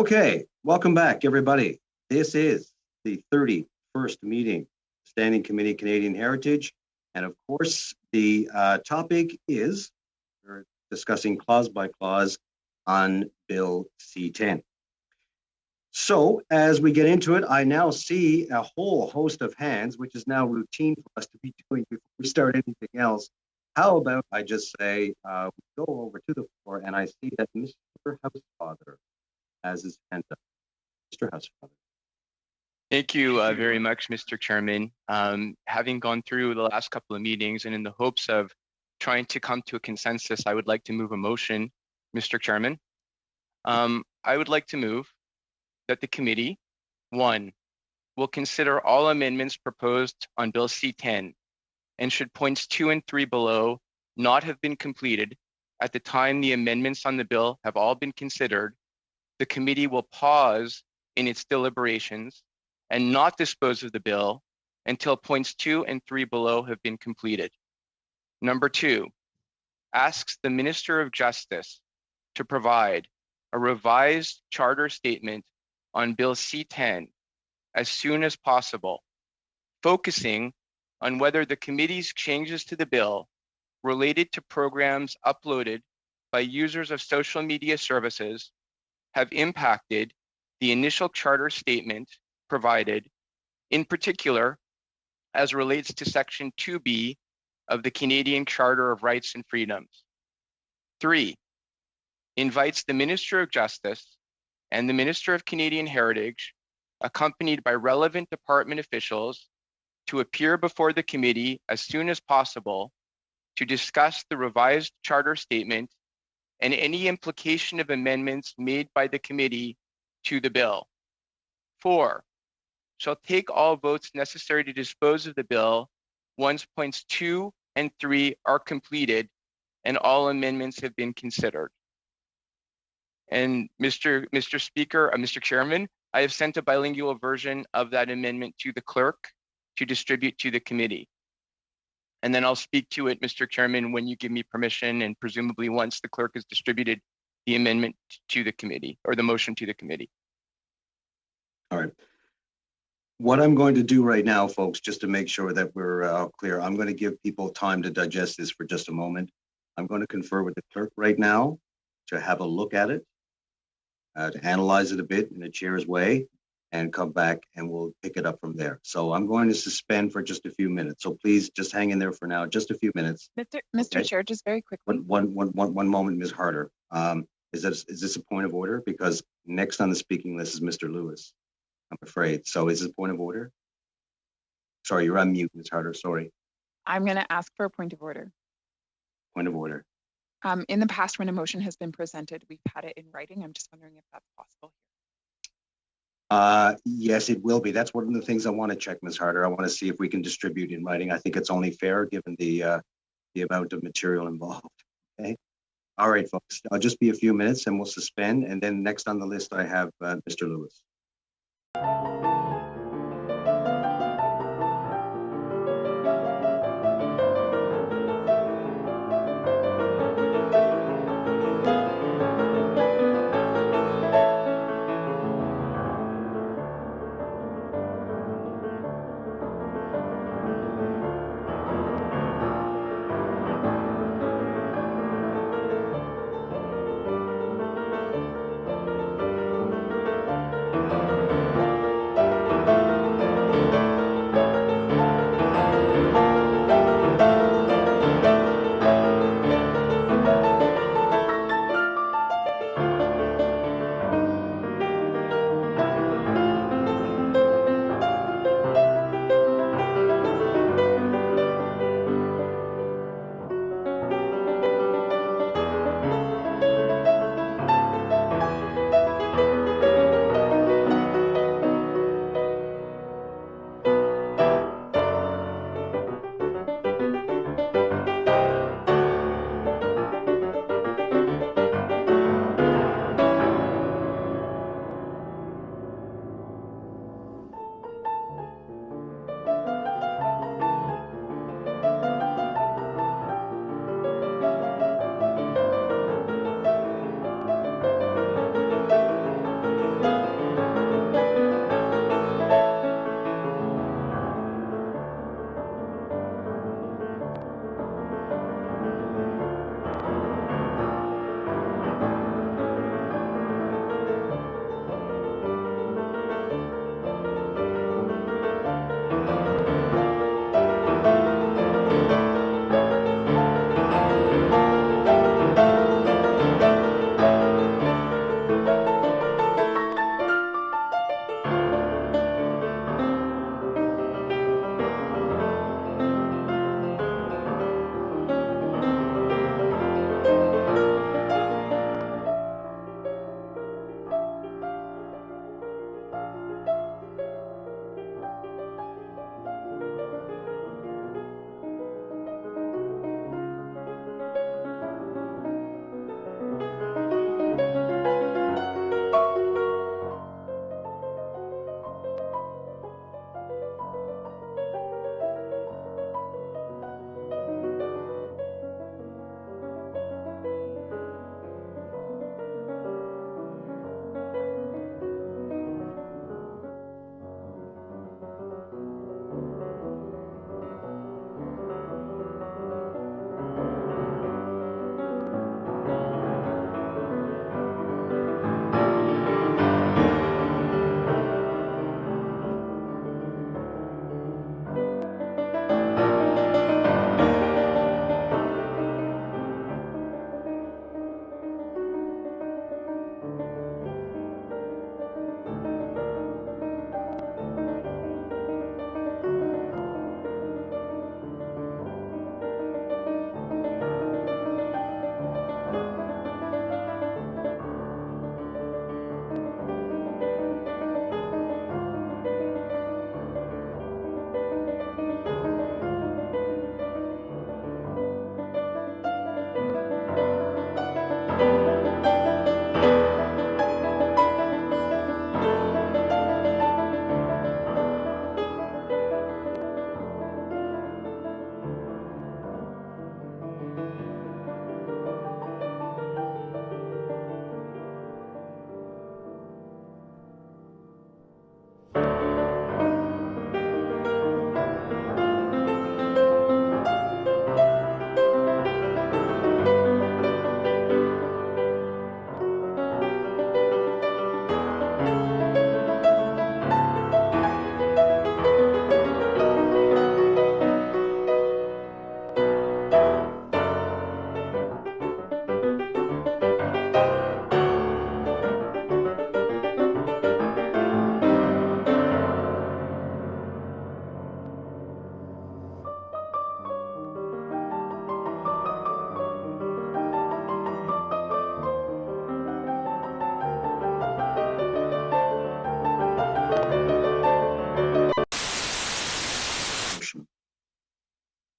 Okay, welcome back, everybody. This is the 31st meeting, Standing Committee Canadian Heritage. And of course, the topic is, we're discussing clause by clause on Bill C-10. So as we get into it, I now see a whole host of hands, which is now routine for us to be doing before we start anything else. How about I just say, we go over to the floor and I see that Mr. Housefather has his hand up. Mr. Housefather. Thank you very much, Mr. Chairman. Having gone through the last couple of meetings and in the hopes of trying to come to a consensus, I would like to move a motion, Mr. Chairman. I would like to move that the committee, 1, will consider all amendments proposed on Bill C-10, and should points 2 and 3 below not have been completed at the time the amendments on the bill have all been considered, the committee will pause in its deliberations and not dispose of the bill until points 2 and 3 below have been completed. Number 2, asks the Minister of Justice to provide a revised charter statement on Bill C-10 as soon as possible, focusing on whether the committee's changes to the bill related to programs uploaded by users of social media services have impacted the initial charter statement provided, in particular, as relates to Section 2B of the Canadian Charter of Rights and Freedoms. 3, invites the Minister of Justice and the Minister of Canadian Heritage, accompanied by relevant department officials, to appear before the committee as soon as possible to discuss the revised charter statement and any implication of amendments made by the committee to the bill. 4, shall take all votes necessary to dispose of the bill once points 2 and 3 are completed and all amendments have been considered. And Mr. Chairman, I have sent a bilingual version of that amendment to the clerk to distribute to the committee. And then I'll speak to it, Mr. Chairman, when you give me permission, and presumably once the clerk has distributed the amendment to the committee, or the motion to the committee. All right. What I'm going to do right now, folks, just to make sure that we're clear, I'm going to give people time to digest this for just a moment. I'm going to confer with the clerk right now to have a look at it, to analyze it a bit in a chair's way, and come back and we'll pick it up from there. So I'm going to suspend for just a few minutes. So please just hang in there for now, just a few minutes. Mr. Chair, just very quickly. One moment, Ms. Harder. Is this a point of order? Because next on the speaking list is Mr. Lewis, I'm afraid. So is this a point of order? Sorry, you're on mute, Ms. Harder, sorry. I'm going to ask for a point of order. Point of order. In the past, when a motion has been presented, we've had it in writing. I'm just wondering if that's possible here. Yes, it will be. That's one of the things I want to check, Ms. Harder. I want to see if we can distribute in writing. I think it's only fair given the amount of material involved. Okay. All right, folks. I'll just be a few minutes and we'll suspend. And then next on the list, I have Mr. Lewis.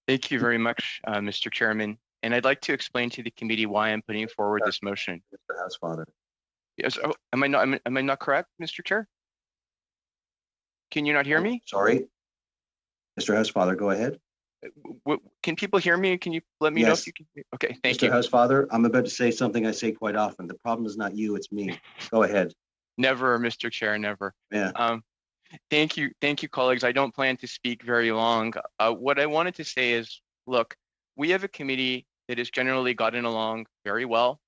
Thank you very much, Mr. Chairman. And I'd like to explain to the committee why I'm putting forward this motion. Mr. Housefather. Yes, oh, am I not correct, Mr. Chair? Can you not hear me? Sorry. Mr. Housefather, go ahead. Can people hear me? Can you let me know if you can? Okay, thank you. Mr. Housefather, I'm about to say something I say quite often. The problem is not you, it's me. Go ahead. Never, Mr. Chair, never. Yeah. Thank you, colleagues. I don't plan to speak very long. What I wanted to say is, look, we have a committee that has generally gotten along very well.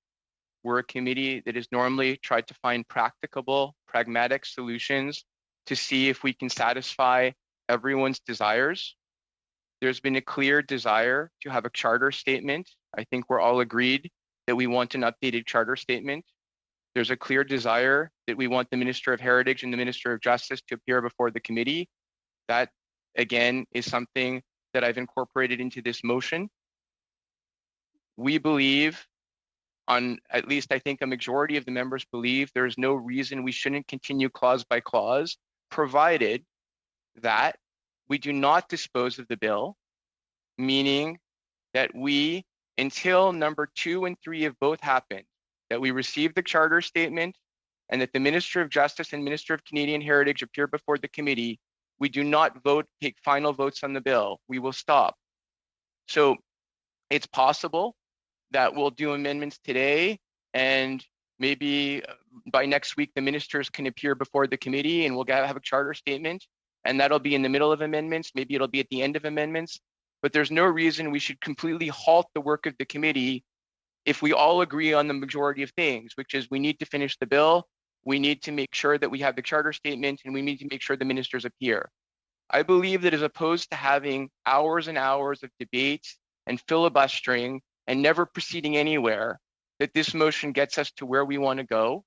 We're a committee that has normally tried to find practicable, pragmatic solutions to see if we can satisfy everyone's desires. There's been a clear desire to have a charter statement. I think we're all agreed that we want an updated charter statement. There's a clear desire that we want the Minister of Heritage and the Minister of Justice to appear before the committee. That, again, is something that I've incorporated into this motion. We believe, at least I think a majority of the members believe, there is no reason we shouldn't continue clause by clause, provided that we do not dispose of the bill, meaning that we, until number 2 and 3 have both happened, that we receive the charter statement and that the Minister of Justice and Minister of Canadian Heritage appear before the committee, we do not take final votes on the bill. We will stop. So it's possible that we'll do amendments today and maybe by next week the ministers can appear before the committee and we'll have a charter statement, and that'll be in the middle of amendments. Maybe it'll be at the end of amendments, but there's no reason we should completely halt the work of the committee if we all agree on the majority of things, which is we need to finish the bill, we need to make sure that we have the charter statement, and we need to make sure the ministers appear. I believe that as opposed to having hours and hours of debate and filibustering and never proceeding anywhere, that this motion gets us to where we want to go.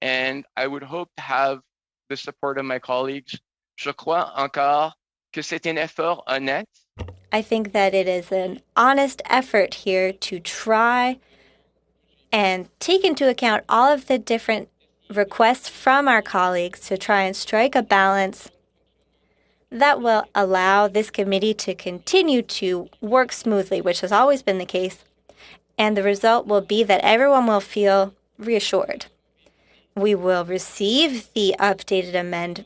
And I would hope to have the support of my colleagues. Je crois encore que c'est un effort honnête. I think that it is an honest effort here to try and take into account all of the different requests from our colleagues to try and strike a balance that will allow this committee to continue to work smoothly, which has always been the case. And the result will be that everyone will feel reassured. We will receive the updated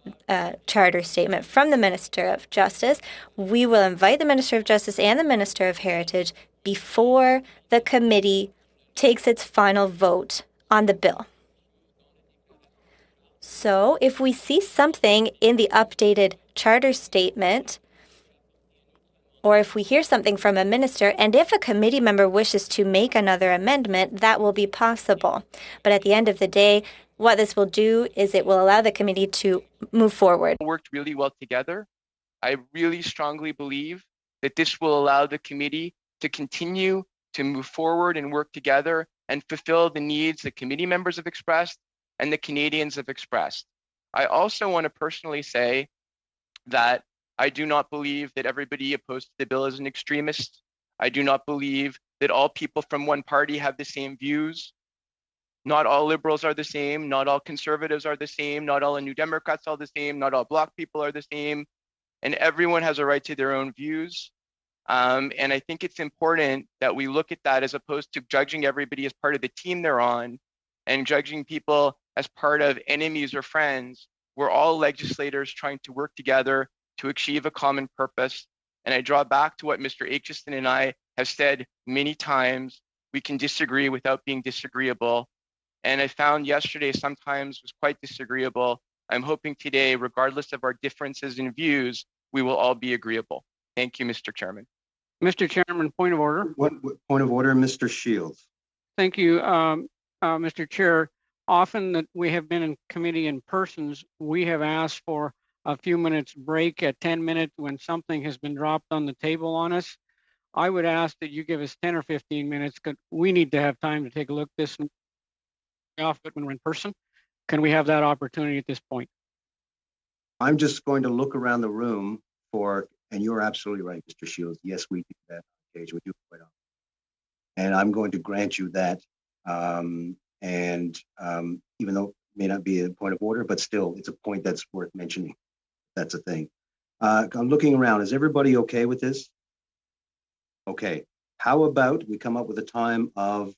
charter statement from the Minister of Justice. We will invite the Minister of Justice and the Minister of Heritage before the committee takes its final vote on the bill. So if we see something in the updated charter statement, or if we hear something from a minister, and if a committee member wishes to make another amendment, that will be possible. But at the end of the day, what this will do is it will allow the committee to move forward. Worked really well together. I really strongly believe that this will allow the committee to continue to move forward and work together and fulfill the needs that committee members have expressed and the Canadians have expressed. I also want to personally say that I do not believe that everybody opposed to the bill is an extremist. I do not believe that all people from one party have the same views. Not all liberals are the same. Not all conservatives are the same. Not all New Democrats are the same. Not all Bloc people are the same. And everyone has a right to their own views. And I think it's important that we look at that as opposed to judging everybody as part of the team they're on and judging people as part of enemies or friends. We're all legislators trying to work together to achieve a common purpose. And I draw back to what Mr. Aitchison and I have said many times. We can disagree without being disagreeable. And I found yesterday sometimes was quite disagreeable. I'm hoping today, regardless of our differences in views, we will all be agreeable. Thank you, Mr. Chairman. Mr. Chairman, point of order. What point of order, Mr. Shields? Thank you, Mr. Chair. Often that we have been in committee in persons, we have asked for a few minutes break at 10 minutes when something has been dropped on the table on us. I would ask that you give us 10 or 15 minutes because we need to have time to take a look at this off it when we're in person. Can we have that opportunity at this point? I'm just going to look around the room for, and you're absolutely right, Mr. Shields. Yes, we do that on occasion. We do it quite often. And I'm going to grant you that. Even though it may not be a point of order, but still, it's a point that's worth mentioning. That's a thing. I'm looking around. Is everybody okay with this? Okay. How about we come up with a time of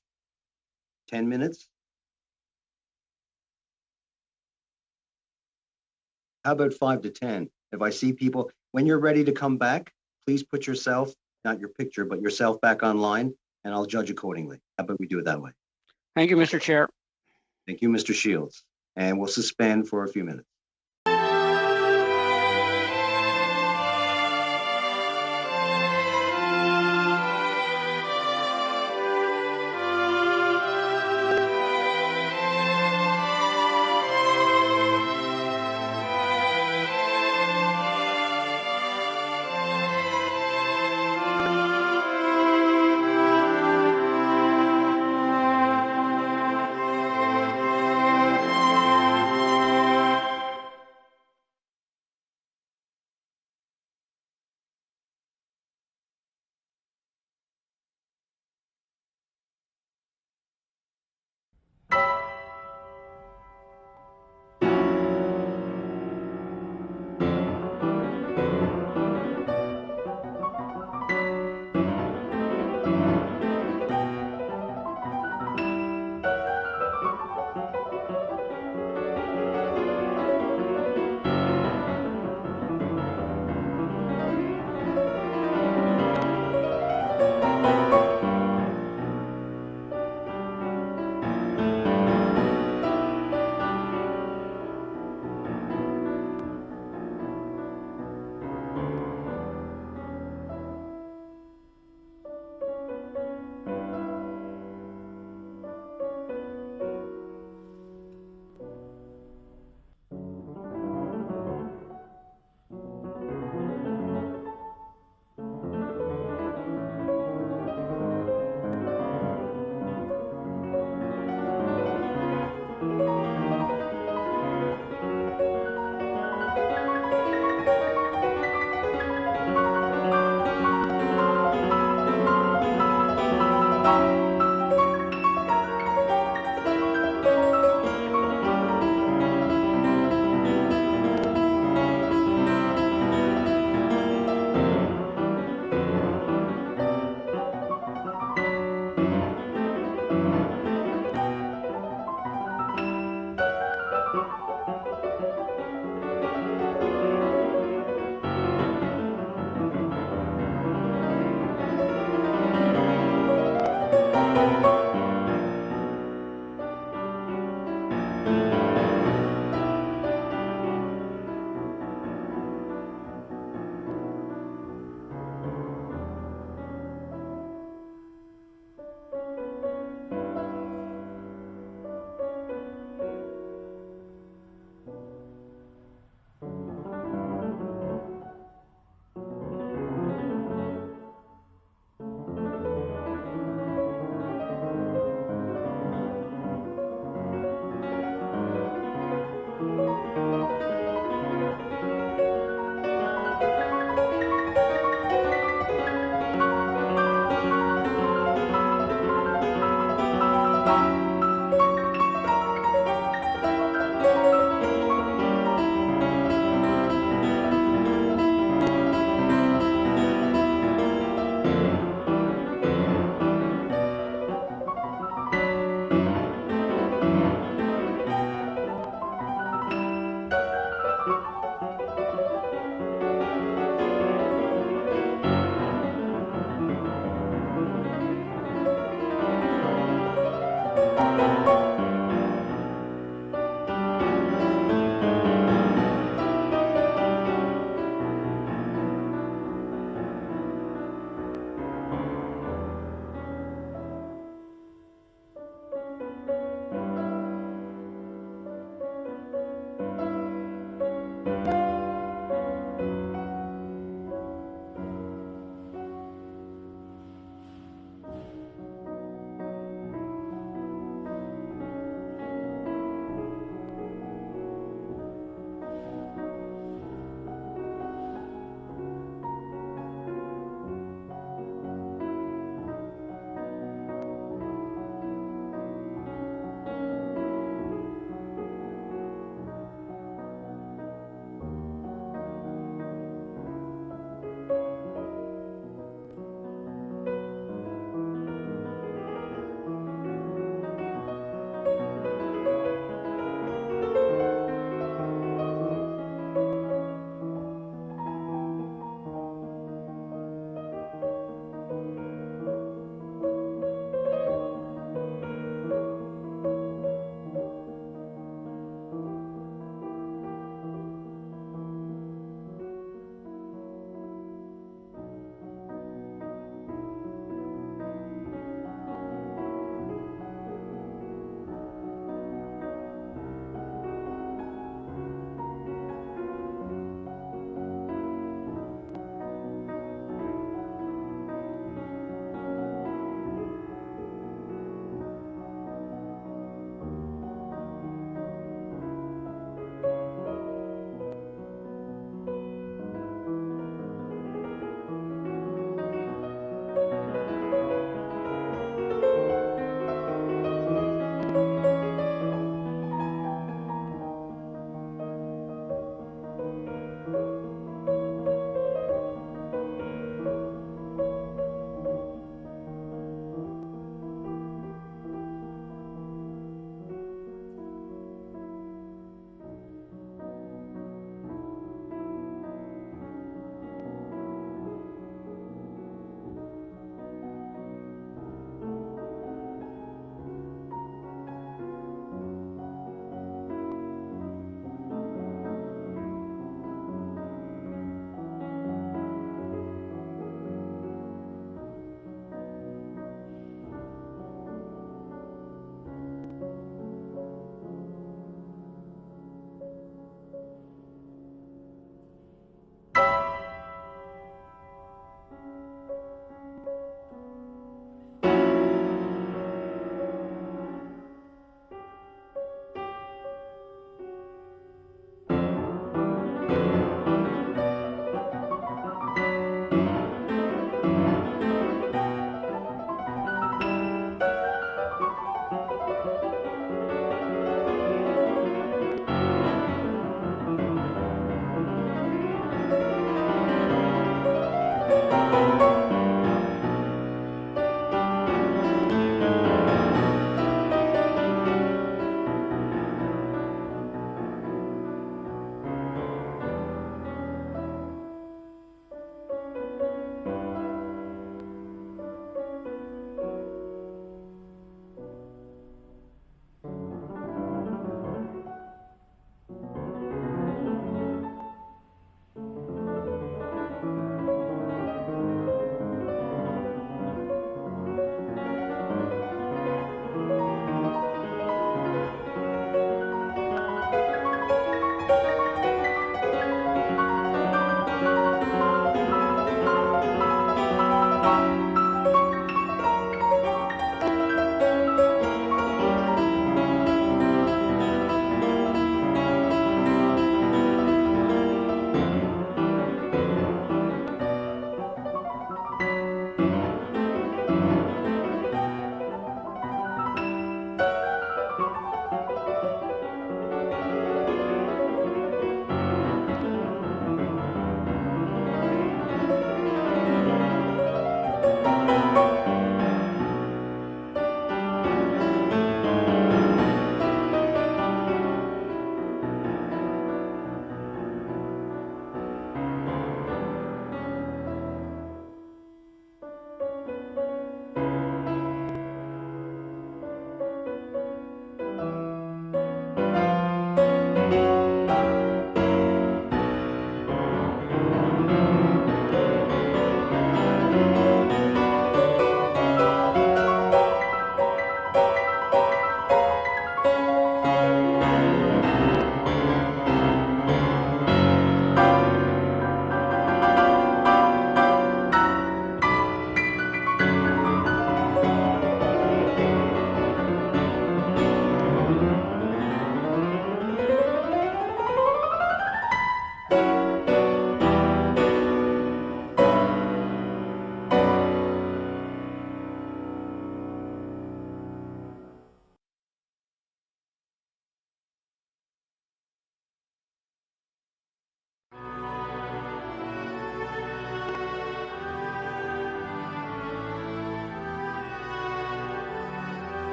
10 minutes? How about 5 to 10? If I see people, when you're ready to come back, please put yourself, not your picture, but yourself back online, and I'll judge accordingly. How about we do it that way? Thank you, Mr. Chair. Thank you, Mr. Shields. And we'll suspend for a few minutes.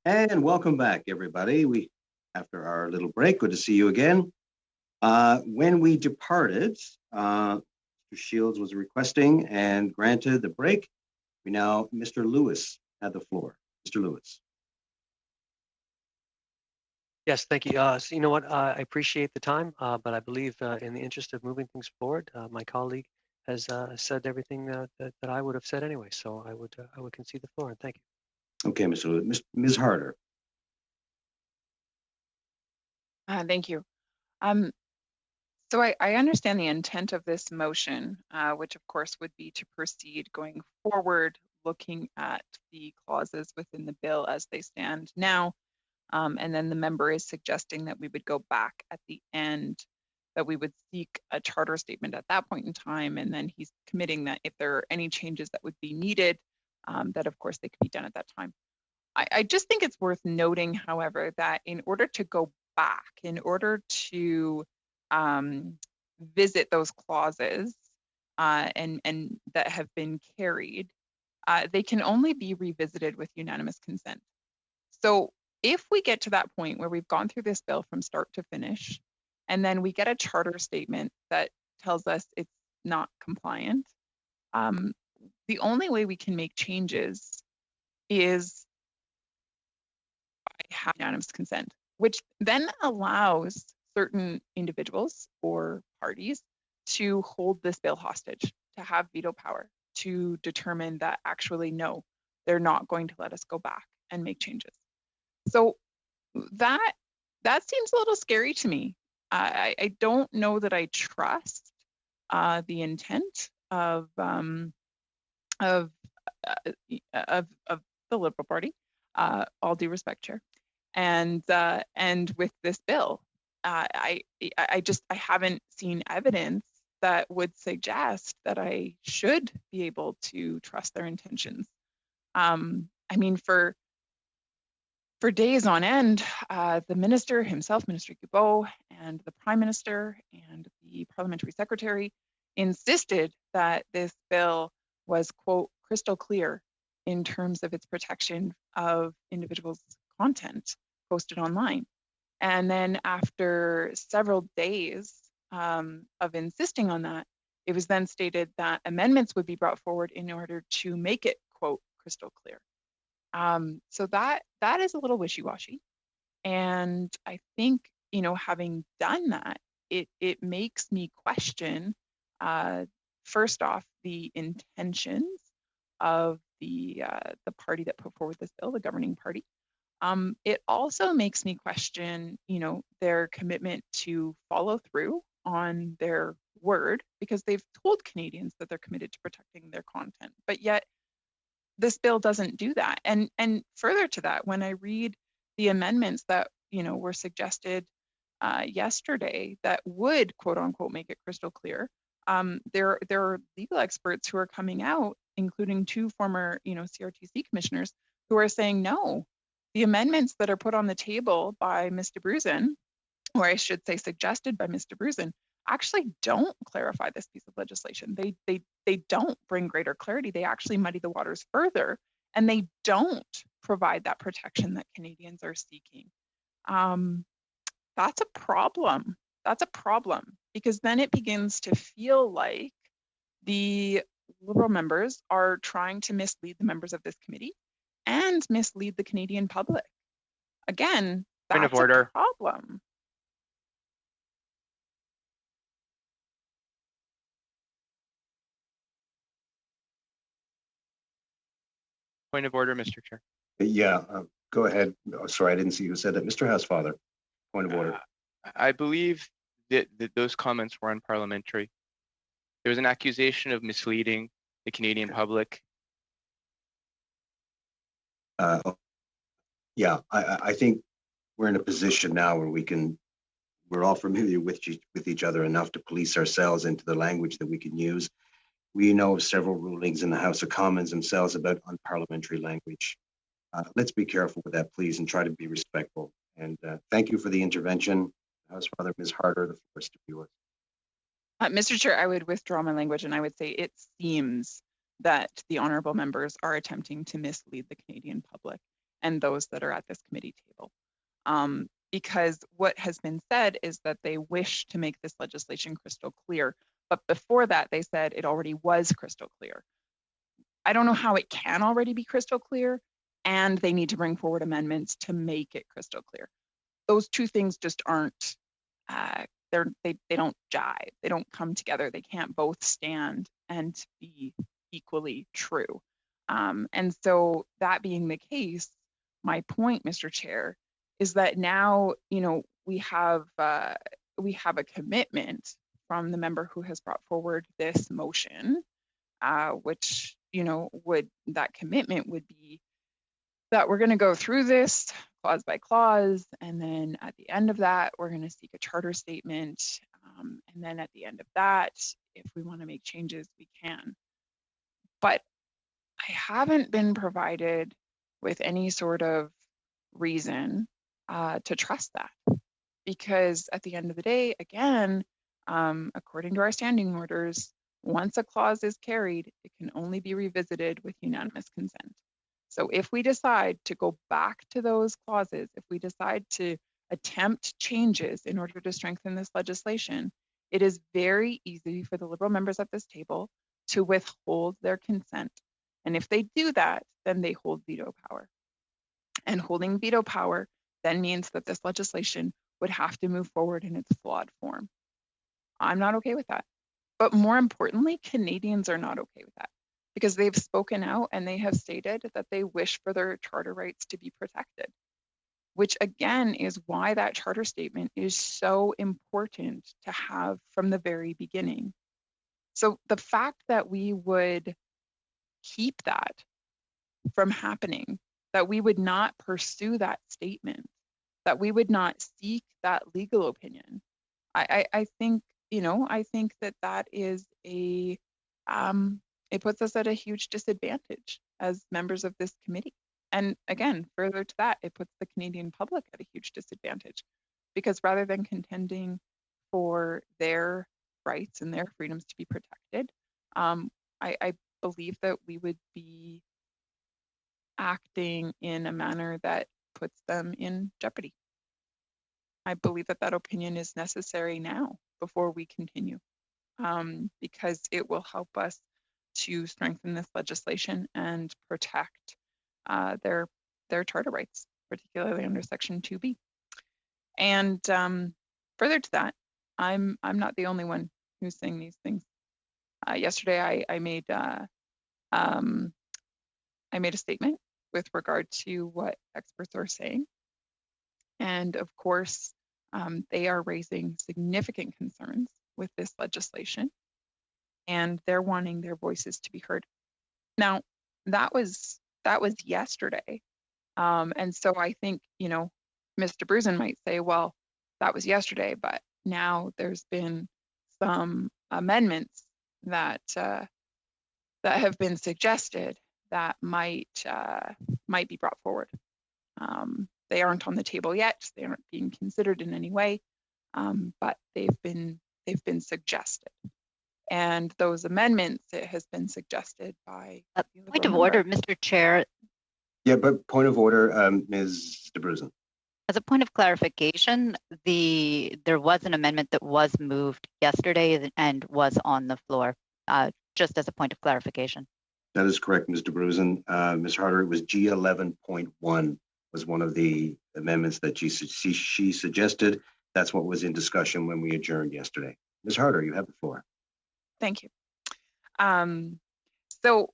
And welcome back, everybody. After our little break, good to see you again. When we departed, Mr. Shields was requesting and granted the break. Mr. Lewis had the floor. Mr. Lewis. Yes, thank you. So you know what, I appreciate the time, but I believe in the interest of moving things forward, my colleague has said everything that I would have said anyway. So I would concede the floor, and thank you. Okay, Mr. Lewis. Ms. Harder. Thank you. So I understand the intent of this motion, which of course would be to proceed going forward, looking at the clauses within the bill as they stand now. And then the member is suggesting that we would go back at the end, that we would seek a charter statement at that point in time. And then he's committing that if there are any changes that would be needed, that of course they could be done at that time. I just think it's worth noting, however, that in order to go back, in order to visit those clauses and that have been carried, they can only be revisited with unanimous consent. So if we get to that point where we've gone through this bill from start to finish, and then we get a charter statement that tells us it's not compliant, the only way we can make changes is by having unanimous consent, which then allows certain individuals or parties to hold this bill hostage, to have veto power, to determine that actually, no, they're not going to let us go back and make changes. So that seems a little scary to me. I don't know that I trust the intent of the Liberal Party. All due respect, Chair, and with this bill, I haven't seen evidence that would suggest that I should be able to trust their intentions. I mean, for days on end, the minister himself, Minister Guilbeault, and the Prime Minister and the Parliamentary Secretary insisted that this bill was, quote, crystal clear in terms of its protection of individuals' content posted online. And then after several days of insisting on that, it was then stated that amendments would be brought forward in order to make it, quote, crystal clear. So that is a little wishy-washy. And I think, you know, having done that, it makes me question, first off, the intentions of the party that put forward this bill, the governing party. It also makes me question, you know, their commitment to follow through on their word, because they've told Canadians that they're committed to protecting their content, but yet this bill doesn't do that. And further to that, when I read the amendments that, you know, were suggested yesterday that would, quote unquote, make it crystal clear, there are legal experts who are coming out, including two former, you know, CRTC commissioners, who are saying no. The amendments that are put on the table by Ms. Brusen, or I should say suggested by Mr. Brusen, actually don't clarify this piece of legislation. They don't bring greater clarity. They actually muddy the waters further, and they don't provide that protection that Canadians are seeking. That's a problem. That's a problem, because then it begins to feel like the Liberal members are trying to mislead the members of this committee and mislead the Canadian public. Again, that's a problem. Point of order, Mr. Chair. Yeah, go ahead. Oh, sorry, I didn't see who said that. Mr. Housefather, point of order. I believe that those comments were unparliamentary. There was an accusation of misleading the Canadian public. Yeah, I think we're in a position now where we're all familiar with each other enough to police ourselves into the language that we can use. We know of several rulings in the House of Commons themselves about unparliamentary language. Let's be careful with that, please, and try to be respectful. And thank you for the intervention. Housefather, Ms. Harder, the floor is to yours. Mr. Chair, I would withdraw my language, and I would say it seems that the honourable members are attempting to mislead the Canadian public. and those that are at this committee table. Because what has been said is that they wish to make this legislation crystal clear, but before that they said it already was crystal clear. I don't know how it can already be crystal clear, and they need to bring forward amendments to make it crystal clear. Those two things just aren't, they don't jive. They don't come together. They can't both stand and be equally true. And so that being the case, my point, Mr. Chair, is that now, you know, we have a commitment from the member who has brought forward this motion, which, you know, that commitment would be that we're going to go through this clause by clause, and then at the end of that, we're going to seek a charter statement, and then at the end of that, if we want to make changes, we can. But I haven't been provided with any sort of reason to trust that, because at the end of the day, again, according to our standing orders, once a clause is carried, it can only be revisited with unanimous consent. So if we decide to go back to those clauses, if we decide to attempt changes in order to strengthen this legislation, it is very easy for the Liberal members at this table to withhold their consent. And if they do that, then they hold veto power. And holding veto power then means that this legislation would have to move forward in its flawed form. I'm not okay with that. But more importantly, Canadians are not okay with that, because they've spoken out and they have stated that they wish for their charter rights to be protected, which again is why that charter statement is so important to have from the very beginning. So the fact that we would keep that from happening, that we would not pursue that statement, that we would not seek that legal opinion, I think, you know, I think that is a, it puts us at a huge disadvantage as members of this committee. And again, further to that, it puts the Canadian public at a huge disadvantage, because rather than contending for their rights and their freedoms to be protected, I believe that we would be acting in a manner that puts them in jeopardy. I believe that that opinion is necessary now before we continue, because it will help us to strengthen this legislation and protect their charter rights, particularly under Section 2B. And further to that, I'm not the only one who's saying these things. Yesterday, I made a statement with regard to what experts are saying, and of course, they are raising significant concerns with this legislation, and they're wanting their voices to be heard. Now, that was yesterday, and so I think, you know, Mr. Brusen might say, well, that was yesterday, but now there's been some amendments that that have been suggested that might be brought forward. They aren't on the table yet; they aren't being considered in any way, but they've been suggested. And those amendments, it has been suggested by point of order, Mr. Chair. Yeah, but point of order, Ms. DeBruzen. As a point of clarification, there was an amendment that was moved yesterday and was on the floor, just as a point of clarification. That is correct, Ms. DeBruzen. Ms. Harder, it was G11.1 was one of the amendments that she suggested. That's what was in discussion when we adjourned yesterday. Ms. Harder, you have the floor. Thank you. So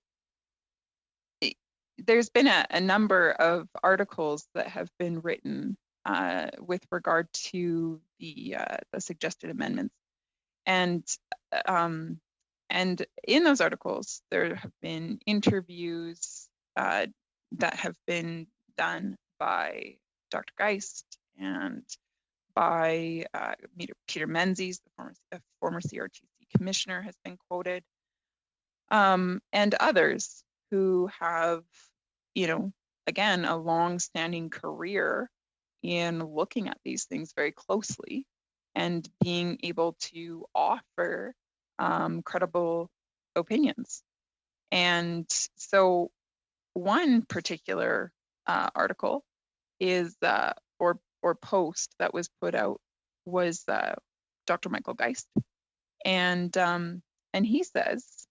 there's been a number of articles that have been written with regard to the suggested amendments, and in those articles there have been interviews that have been done by Dr. Geist and by Peter Menzies, the former CRTC commissioner, has been quoted, and others who have, you know, again, a long-standing career in looking at these things very closely and being able to offer credible opinions. And so one particular article is or post that was put out was Dr. Michael Geist, and he says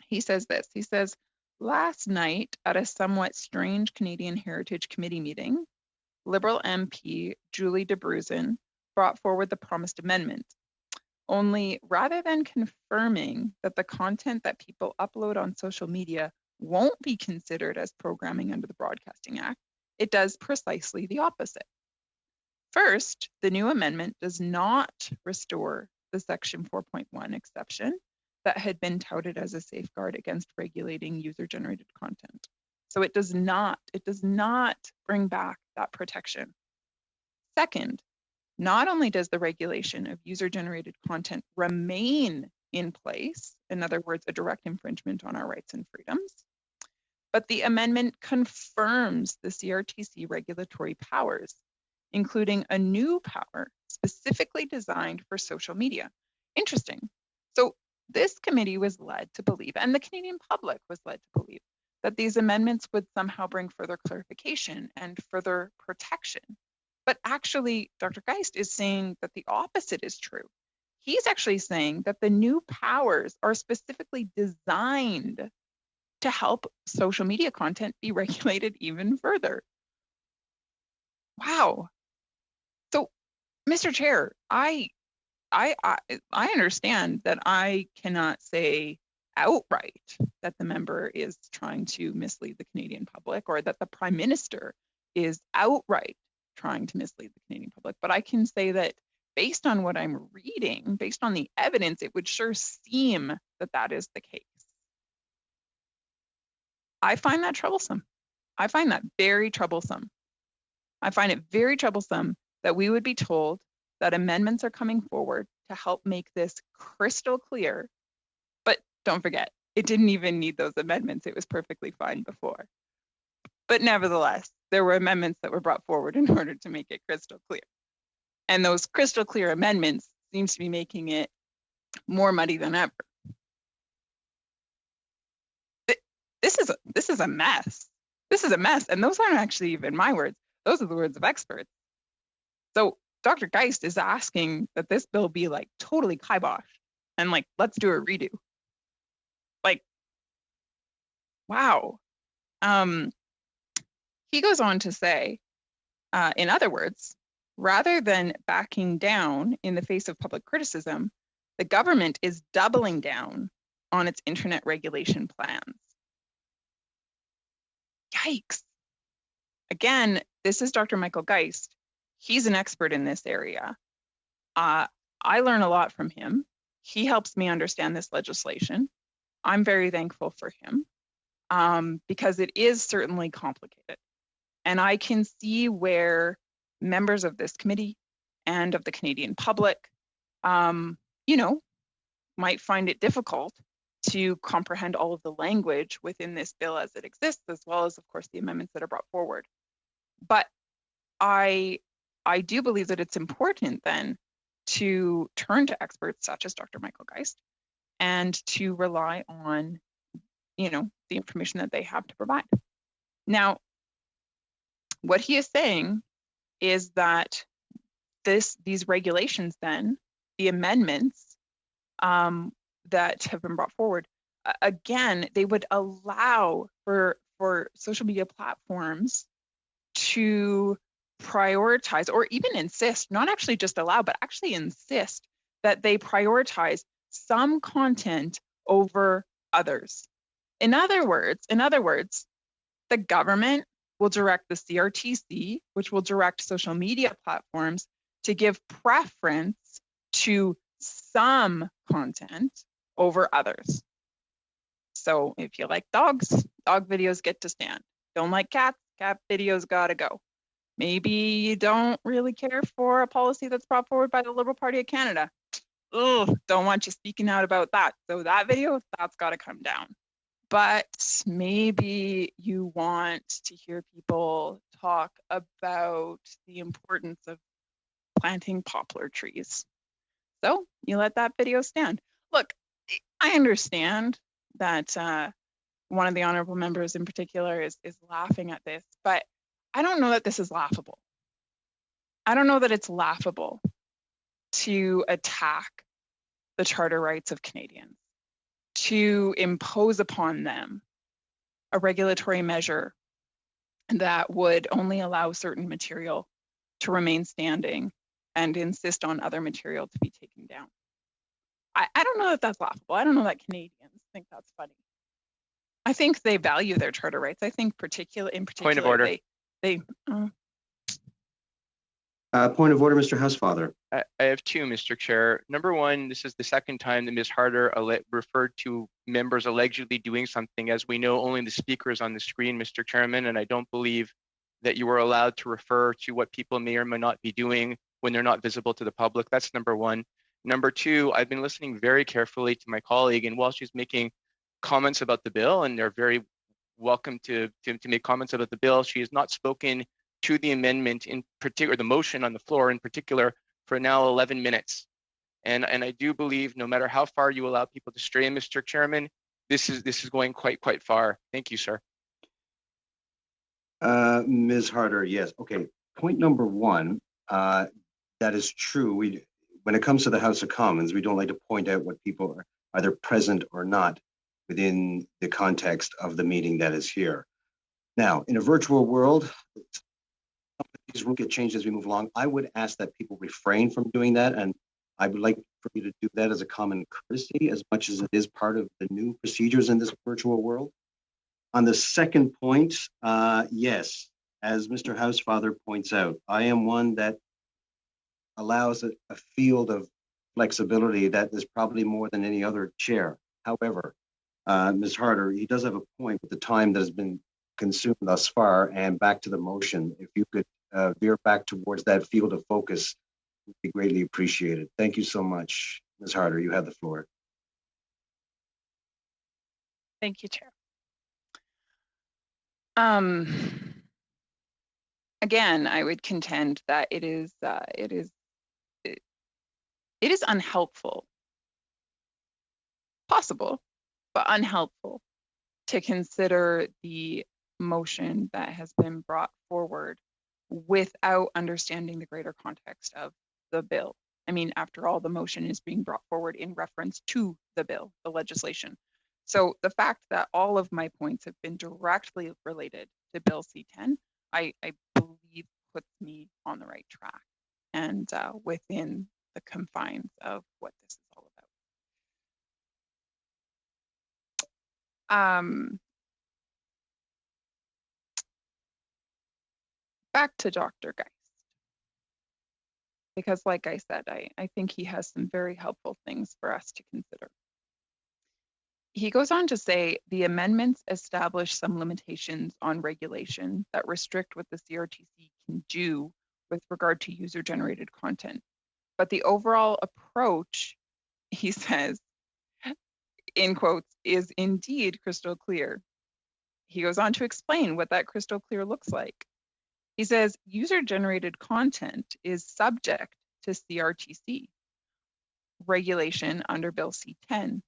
this. He says, last night at a somewhat strange Canadian Heritage Committee meeting, Liberal MP Julie DeBruzen brought forward the promised amendment. Only rather than confirming that the content that people upload on social media won't be considered as programming under the Broadcasting Act, it does precisely the opposite. First, the new amendment does not restore the Section 4.1 exception that had been touted as a safeguard against regulating user-generated content. So it does not bring back that protection. Second, not only does the regulation of user-generated content remain in place, in other words, a direct infringement on our rights and freedoms, but the amendment confirms the CRTC regulatory powers, including a new power specifically designed for social media. Interesting. So this committee was led to believe, and the Canadian public was led to believe, that these amendments would somehow bring further clarification and further protection. But actually, Dr. Geist is saying that the opposite is true. He's actually saying that the new powers are specifically designed to help social media content be regulated even further. Wow. So, Mr. Chair, I understand that I cannot say outright that the member is trying to mislead the Canadian public, or that the Prime Minister is outright trying to mislead the Canadian public. But I can say that based on what I'm reading, based on the evidence, it would sure seem that that is the case. I find that troublesome. I find that very troublesome. I find it very troublesome that we would be told that amendments are coming forward to help make this crystal clear. But don't forget, it didn't even need those amendments. It was perfectly fine before. But nevertheless, there were amendments that were brought forward in order to make it crystal clear. And those crystal clear amendments seems to be making it more muddy than ever. This is a mess. This is a mess. And those aren't actually even my words. Those are the words of experts. So Dr. Geist is asking that this bill be like totally kiboshed and like, let's do a redo. Like, wow. He goes on to say, in other words, rather than backing down in the face of public criticism, the government is doubling down on its internet regulation plans. Yikes. Again, this is Dr. Michael Geist. He's an expert in this area. I learn a lot from him. He helps me understand this legislation. I'm very thankful for him because it is certainly complicated. And I can see where members of this committee and of the Canadian public, might find it difficult to comprehend all of the language within this bill as it exists, as well as, of course, the amendments that are brought forward. But I do believe that it's important then to turn to experts such as Dr. Michael Geist and to rely on, the information that they have to provide. Now, what he is saying is that these regulations then, the amendments that have been brought forward, again, they would allow for social media platforms to prioritize or even insist, not actually just allow, but actually insist that they prioritize some content over others. In other words, the government will direct the CRTC, which will direct social media platforms to give preference to some content over others. So if you like dogs, dog videos get to stand. Don't like cats, cat videos gotta go. Maybe you don't really care for a policy that's brought forward by the Liberal Party of Canada. Ugh, don't want you speaking out about that. So that video, that's gotta come down. But maybe you want to hear people talk about the importance of planting poplar trees. So you let that video stand. Look, I understand that one of the honorable members in particular is laughing at this, but I don't know that this is laughable. I don't know that it's laughable to attack the charter rights of Canadians, to impose upon them a regulatory measure that would only allow certain material to remain standing and insist on other material to be taken down. I don't know that that's laughable. I don't know that Canadians think that's funny. I think they value their charter rights. I think in particular, Point of order. They Point of order, Mr. Housefather. I have two, Mr. Chair. Number one, this is the second time that Ms. Harder referred to members allegedly doing something. As we know, only the speaker is on the screen, Mr. Chairman, and I don't believe that you were allowed to refer to what people may or may not be doing when they're not visible to the public. That's number one. Number two, I've been listening very carefully to my colleague, and while she's making comments about the bill, and they're very welcome to make comments about the bill, she has not spoken to the amendment in particular, the motion on the floor in particular, for now 11 minutes. And I do believe no matter how far you allow people to stray, Mr. Chairman, this is going quite far. Thank you, sir. Ms. Harder, yes. Okay. Point number one, that is true. When it comes to the House of Commons, we don't like to point out what people are either present or not within the context of the meeting that is here. Now, in a virtual world, these rules get changed as we move along. I would ask that people refrain from doing that, and I would like for you to do that as a common courtesy as much as it is part of the new procedures in this virtual world. On the second point, yes, as Mr. Housefather points out, I am one that allows a field of flexibility that is probably more than any other chair. However, Ms. Harder, he does have a point with the time that has been consumed thus far, and back to the motion. If you could veer back towards that field of focus, would be greatly appreciated. Thank you so much. Ms. Harder, you have the floor. Thank you, Chair. Again, I would contend that it is unhelpful, possible, but unhelpful to consider the motion that has been brought forward without understanding the greater context of the bill. I mean, after all, the motion is being brought forward in reference to the bill, the legislation. So the fact that all of my points have been directly related to Bill C-10, I believe puts me on the right track and within the confines of what this is all about. Back to Dr. Geist, because like I said, I think he has some very helpful things for us to consider. He goes on to say the amendments establish some limitations on regulation that restrict what the CRTC can do with regard to user-generated content. But the overall approach, he says, in quotes, is indeed crystal clear. He goes on to explain what that crystal clear looks like. He says user-generated content is subject to CRTC regulation under Bill C-10,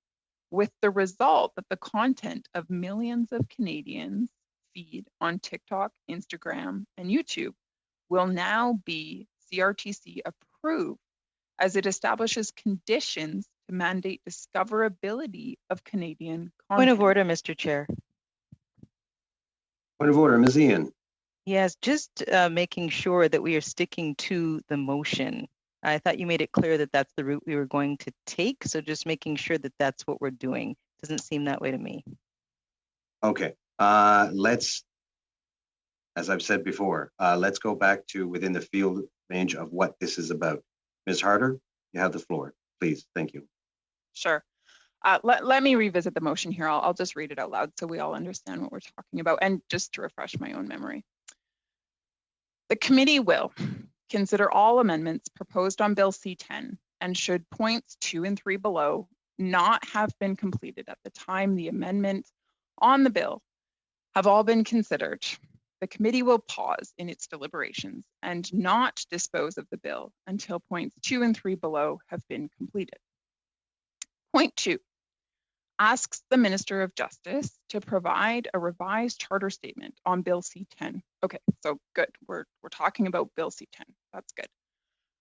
with the result that the content of millions of Canadians' feed on TikTok, Instagram, and YouTube will now be CRTC approved, as it establishes conditions to mandate discoverability of Canadian content. Point of order, Mr. Chair. Point of order, Ms. Ian. Yes, just making sure that we are sticking to the motion. I thought you made it clear that that's the route we were going to take. So just making sure that that's what we're doing. Doesn't seem that way to me. Okay, let's, as I've said before, let's go back to within the field range of what this is about. Ms. Harder, you have the floor, please. Thank you. Sure. Let me revisit the motion here. I'll just read it out loud so we all understand what we're talking about, and just to refresh my own memory. The committee will consider all amendments proposed on Bill C-10, and should points 2 and 3 below not have been completed at the time the amendments on the bill have all been considered, the committee will pause in its deliberations and not dispose of the bill until points 2 and 3 below have been completed. Point 2, asks the Minister of Justice to provide a revised charter statement on Bill C-10. Okay, so good. We're talking about Bill C-10. That's good.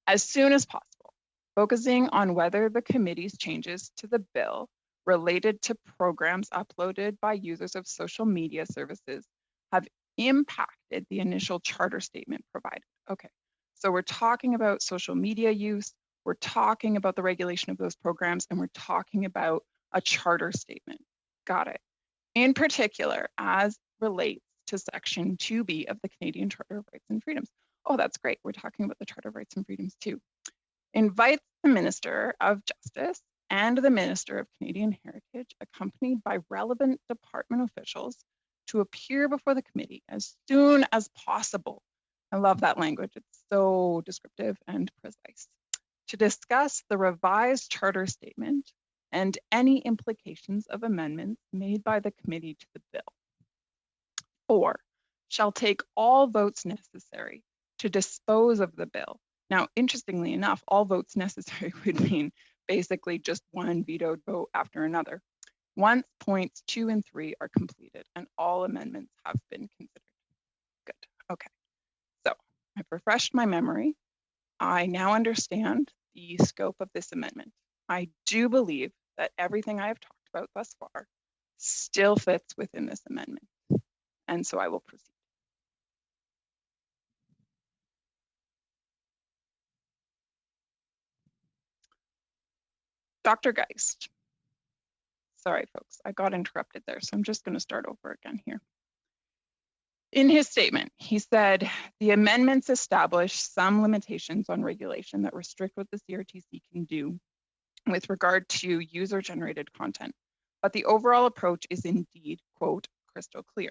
As soon as possible, focusing on whether the committee's changes to the bill related to programs uploaded by users of social media services have impacted the initial charter statement provided. Okay, so we're talking about social media use, we're talking about the regulation of those programs, and we're talking about a charter statement. Got it. In particular, as relates to Section 2B of the Canadian Charter of Rights and Freedoms. Oh, that's great. We're talking about the Charter of Rights and Freedoms too. Invites the Minister of Justice and the Minister of Canadian Heritage, accompanied by relevant department officials, to appear before the committee as soon as possible. I love that language. It's so descriptive and precise. To discuss the revised charter statement and any implications of amendments made by the committee to the bill. 4, shall take all votes necessary to dispose of the bill. Now, interestingly enough, all votes necessary would mean basically just one vetoed vote after another, once points 2 and 3 are completed and all amendments have been considered. Good. Okay. So I've refreshed my memory. I now understand the scope of this amendment. I do believe that everything I have talked about thus far still fits within this amendment. And so I will proceed. Dr. Geist. Sorry, folks, I got interrupted there, so I'm just going to start over again here. In his statement, he said, the amendments establish some limitations on regulation that restrict what the CRTC can do with regard to user-generated content, but the overall approach is indeed, quote, crystal clear.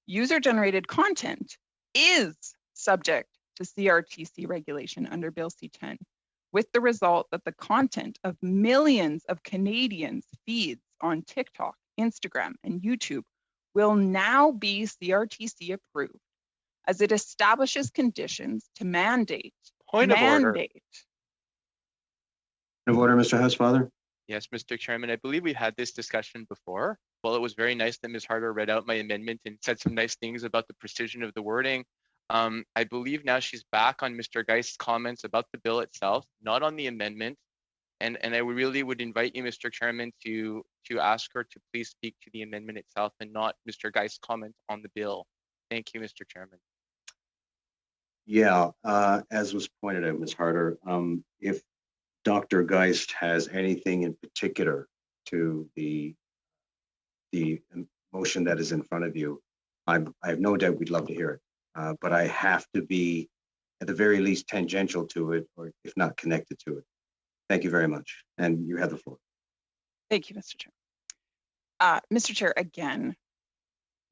User-generated content is subject to CRTC regulation under Bill C-10, with the result that the content of millions of Canadians' feeds on TikTok, Instagram, and YouTube will now be CRTC approved, as it establishes conditions to mandate. Point of order. Point of order, Mr. Housefather. Yes, Mr. Chairman, I believe we had this discussion before. Well, it was very nice that Ms. Harder read out my amendment and said some nice things about the precision of the wording. I believe now she's back on Mr. Geist's comments about the bill itself, not on the amendment. And I really would invite you, Mr. Chairman, to ask her to please speak to the amendment itself and not Mr. Geist's comment on the bill. Thank you, Mr. Chairman. Yeah, as was pointed out, Ms. Harder, if Dr. Geist has anything in particular to the motion that is in front of you, I have no doubt we'd love to hear it, but I have to be at the very least tangential to it, or if not connected to it. Thank you very much, and you have the floor. Thank you, Mr. Chair. Mr. Chair, again,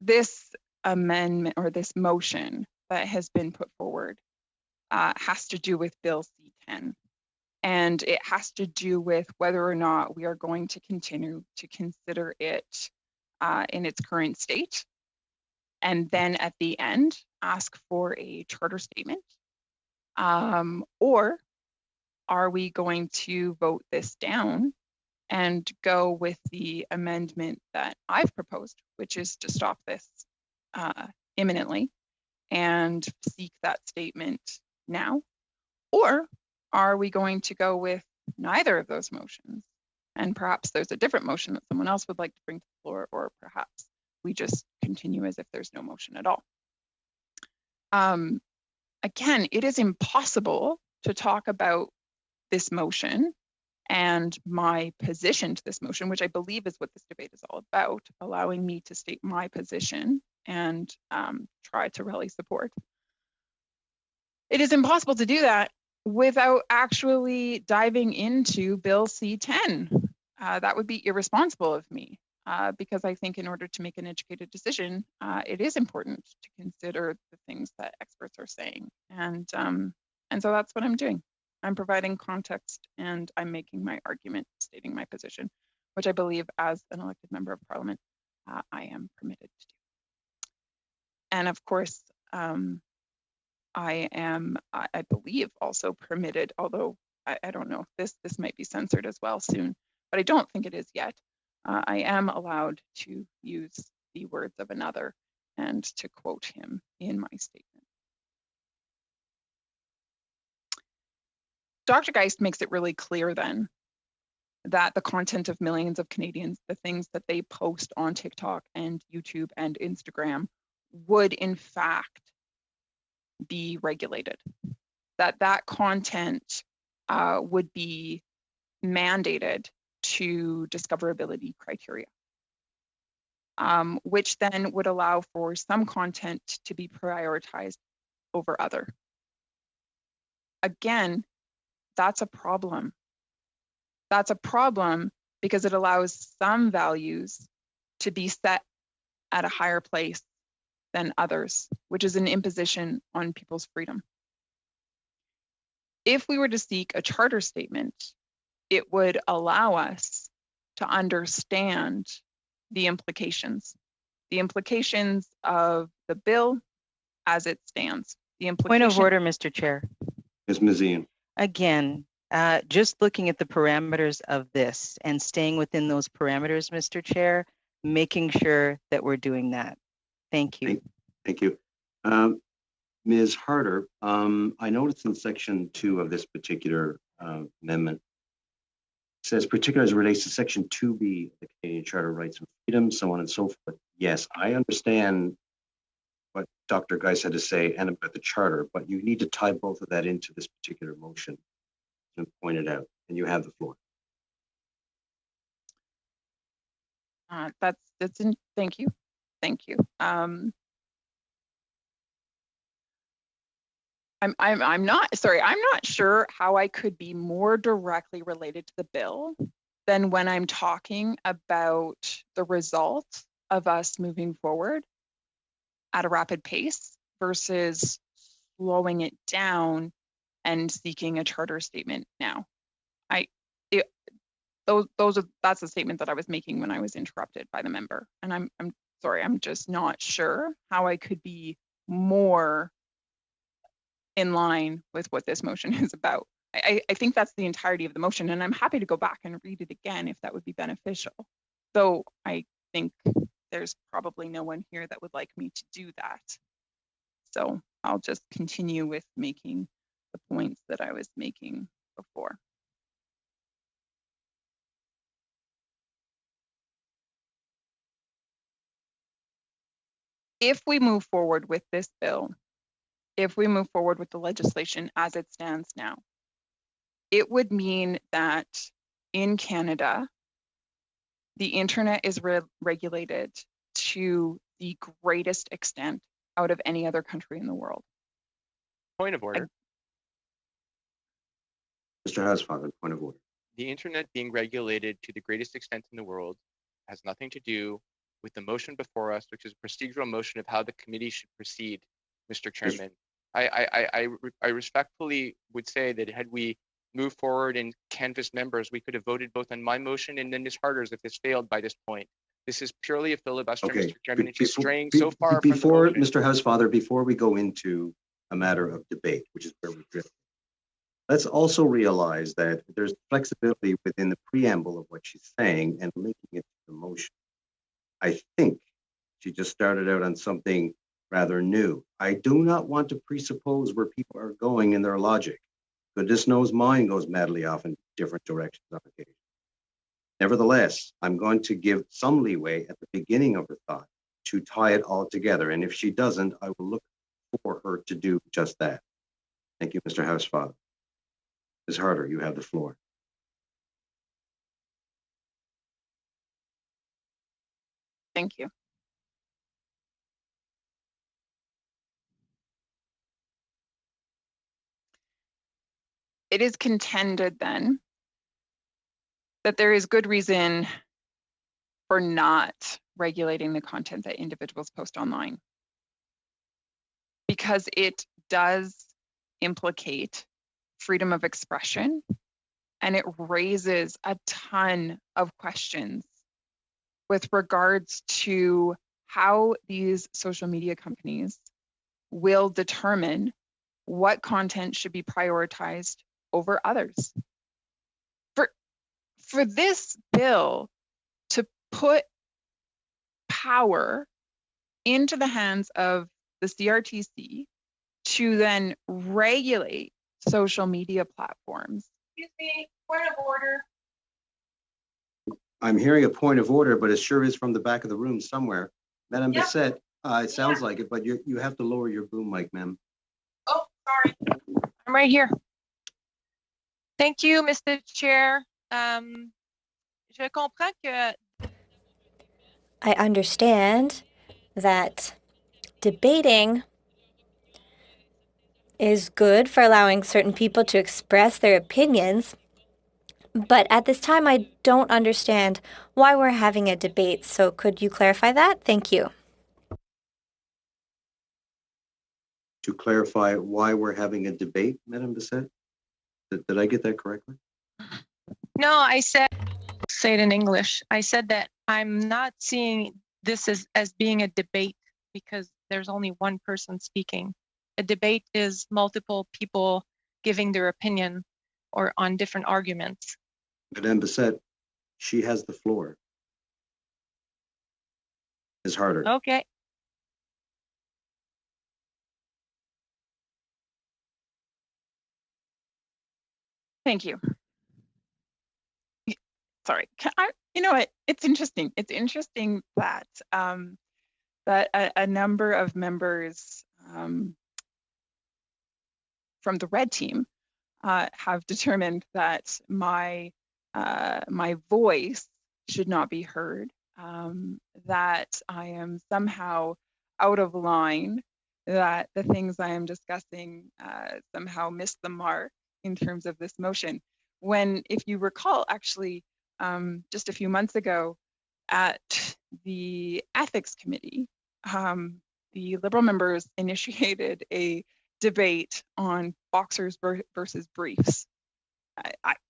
this amendment or this motion that has been put forward has to do with Bill C-10. And it has to do with whether or not we are going to continue to consider it in its current state. And then at the end, ask for a charter statement. Or are we going to vote this down and go with the amendment that I've proposed, which is to stop this imminently and seek that statement now? Or are we going to go with neither of those motions? And perhaps there's a different motion that someone else would like to bring to the floor, or perhaps we just continue as if there's no motion at all. Again, it is impossible to talk about this motion and my position to this motion, which I believe is what this debate is all about, allowing me to state my position and try to rally support. It is impossible to do that without actually diving into Bill C-10. That would be irresponsible of me, because I think in order to make an educated decision, it is important to consider the things that experts are saying. And so that's what I'm doing. I'm providing context and I'm making my argument, stating my position, which I believe as an elected member of parliament, I am permitted to do. And of course, I am, I believe, also permitted, although I don't know if this might be censored as well soon, but I don't think it is yet, I am allowed to use the words of another and to quote him in my statement. Dr. Geist makes it really clear then that the content of millions of Canadians, the things that they post on TikTok and YouTube and Instagram, would in fact be regulated. That content would be mandated to discoverability criteria, which then would allow for some content to be prioritized over other. Again, that's a problem. That's a problem because it allows some values to be set at a higher place than others, which is an imposition on people's freedom. If we were to seek a charter statement, it would allow us to understand the implications of the bill as it stands. Point of order, Mr. Chair. Ms. Mazian. Again, just looking at the parameters of this and staying within those parameters, Mr. Chair, making sure that we're doing that. Thank you. Thank you. Ms. Harder, I noticed in section 2 of this particular amendment, it says particularly as it relates to section 2B of the Canadian Charter of Rights and Freedoms, so on and so forth. Yes, I understand what Dr. Geist had to say and about the charter, but you need to tie both of that into this particular motion and point it out, and you have the floor. That's in, thank you. I'm not sure how I could be more directly related to the bill than when I'm talking about the result of us moving forward at a rapid pace versus slowing it down and seeking a charter statement now. That's the statement that I was making when I was interrupted by the member, and I'm sorry, I'm just not sure how I could be more in line with what this motion is about. I think that's the entirety of the motion, and I'm happy to go back and read it again if that would be beneficial. Though I think there's probably no one here that would like me to do that. So I'll just continue with making the points that I was making before. If we move forward with this bill, if we move forward with the legislation as it stands now, it would mean that in Canada, the internet is regulated to the greatest extent out of any other country in the world. Point of order. Mr. Hausfather, point of order. The internet being regulated to the greatest extent in the world has nothing to do with the motion before us, which is a procedural motion of how the committee should proceed, Mr. Chairman. I respectfully would say that had we moved forward and canvassed members, we could have voted both on my motion and then Ms. Harder's if this failed by this point. This is purely a filibuster, Okay. Mr. Chairman, and she's straying so far from the before motion. Mr. Hausfather, before we go into a matter of debate, which is where we're drifting, let's also realize that there's flexibility within the preamble of what she's saying and linking it to the motion. I think she just started out on something rather new. I do not want to presuppose where people are going in their logic. Goodness knows mine goes madly off in different directions on occasion. Nevertheless, I'm going to give some leeway at the beginning of her thought to tie it all together. And if she doesn't, I will look for her to do just that. Thank you, Mr. Hausfather. Ms. Harder, you have the floor. Thank you. It is contended then that there is good reason for not regulating the content that individuals post online, because it does implicate freedom of expression and it raises a ton of questions with regards to how these social media companies will determine what content should be prioritized over others. For this bill put power into the hands of the CRTC to then regulate social media platforms. Excuse me, point of order. I'm hearing a point of order, but it sure is from the back of the room somewhere. Madame Bissette, it sounds like it, but you have to lower your boom mic, ma'am. Oh, sorry. I'm right here. Thank you, Mr. Chair. Je comprends que I understand that debating is good for allowing certain people to express their opinions, but at this time I don't understand why we're having a debate. So could you clarify that? Thank you. To clarify why we're having a debate, Madame Bissette? Did I get that correctly? no, I said, say it in English. I said that I'm not seeing this as being a debate because there's only one person speaking. A debate is multiple people giving their opinion or on different arguments. Madame Bissette, she has the floor. Ms. Harder. Okay. Thank you. Sorry, you know what? It's interesting. It's interesting that that a number of members from the red team have determined that my voice should not be heard, that I am somehow out of line, that the things I am discussing somehow missed the mark in terms of this motion. When, if you recall, actually, just a few months ago at the ethics committee, the Liberal members initiated a debate on boxers versus briefs.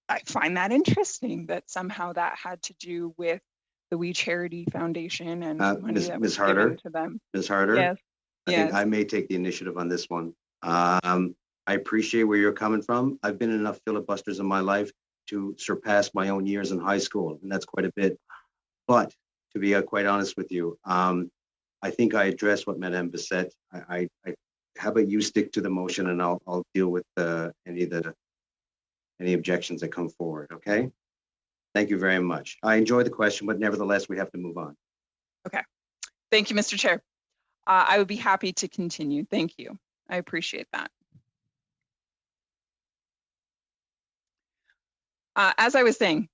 I find that interesting that somehow that had to do with the We Charity Foundation and money that was given to them. Ms. Harder, yes. I think I may take the initiative on this one. I appreciate where you're coming from. I've been in enough filibusters in my life to surpass my own years in high school, and that's quite a bit. But to be quite honest with you, I think I addressed what Madame Bissette. How about you stick to the motion, and I'll deal with any objections that come forward. Okay. Thank you very much. I enjoy the question, but nevertheless, we have to move on. Okay. Thank you, Mr. Chair. I would be happy to continue. Thank you. I appreciate that. As I was saying,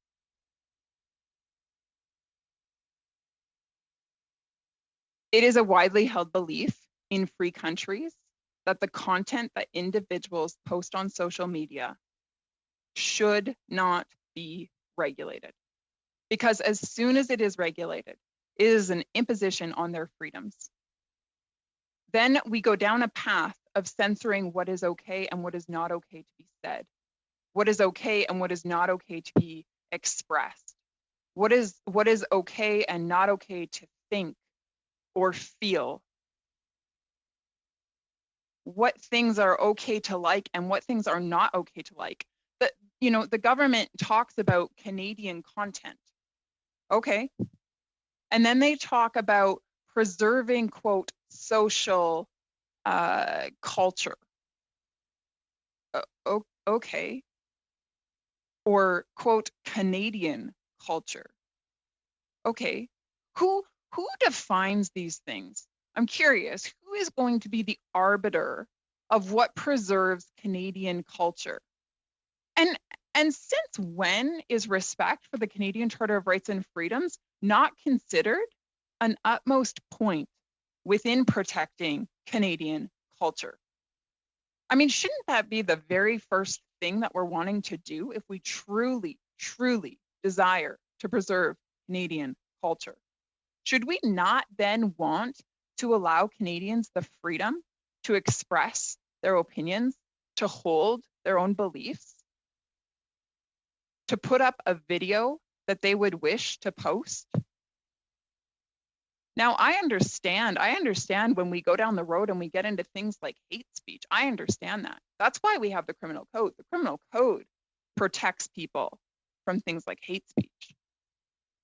it is a widely held belief in free countries that the content that individuals post on social media should not be regulated. Because as soon as it is regulated, it is an imposition on their freedoms. Then we go down a path of censoring what is okay and what is not okay to be said, what is okay and what is not okay to be expressed, what is okay and not okay to think or feel, what things are okay to like and what things are not okay to like. The government talks about Canadian content. Okay. And then they talk about preserving, quote, social culture. Okay. Or, quote, Canadian culture. Okay. Who defines these things? I'm curious, who is going to be the arbiter of what preserves Canadian culture? And since when is respect for the Canadian Charter of Rights and Freedoms not considered an utmost point within protecting Canadian culture? I mean, shouldn't that be the very first thing that we're wanting to do if we truly, truly desire to preserve Canadian culture? Should we not then want to allow Canadians the freedom to express their opinions, to hold their own beliefs, to put up a video that they would wish to post? Now, I understand when we go down the road and we get into things like hate speech. I understand that. That's why we have the criminal code. The criminal code protects people from things like hate speech.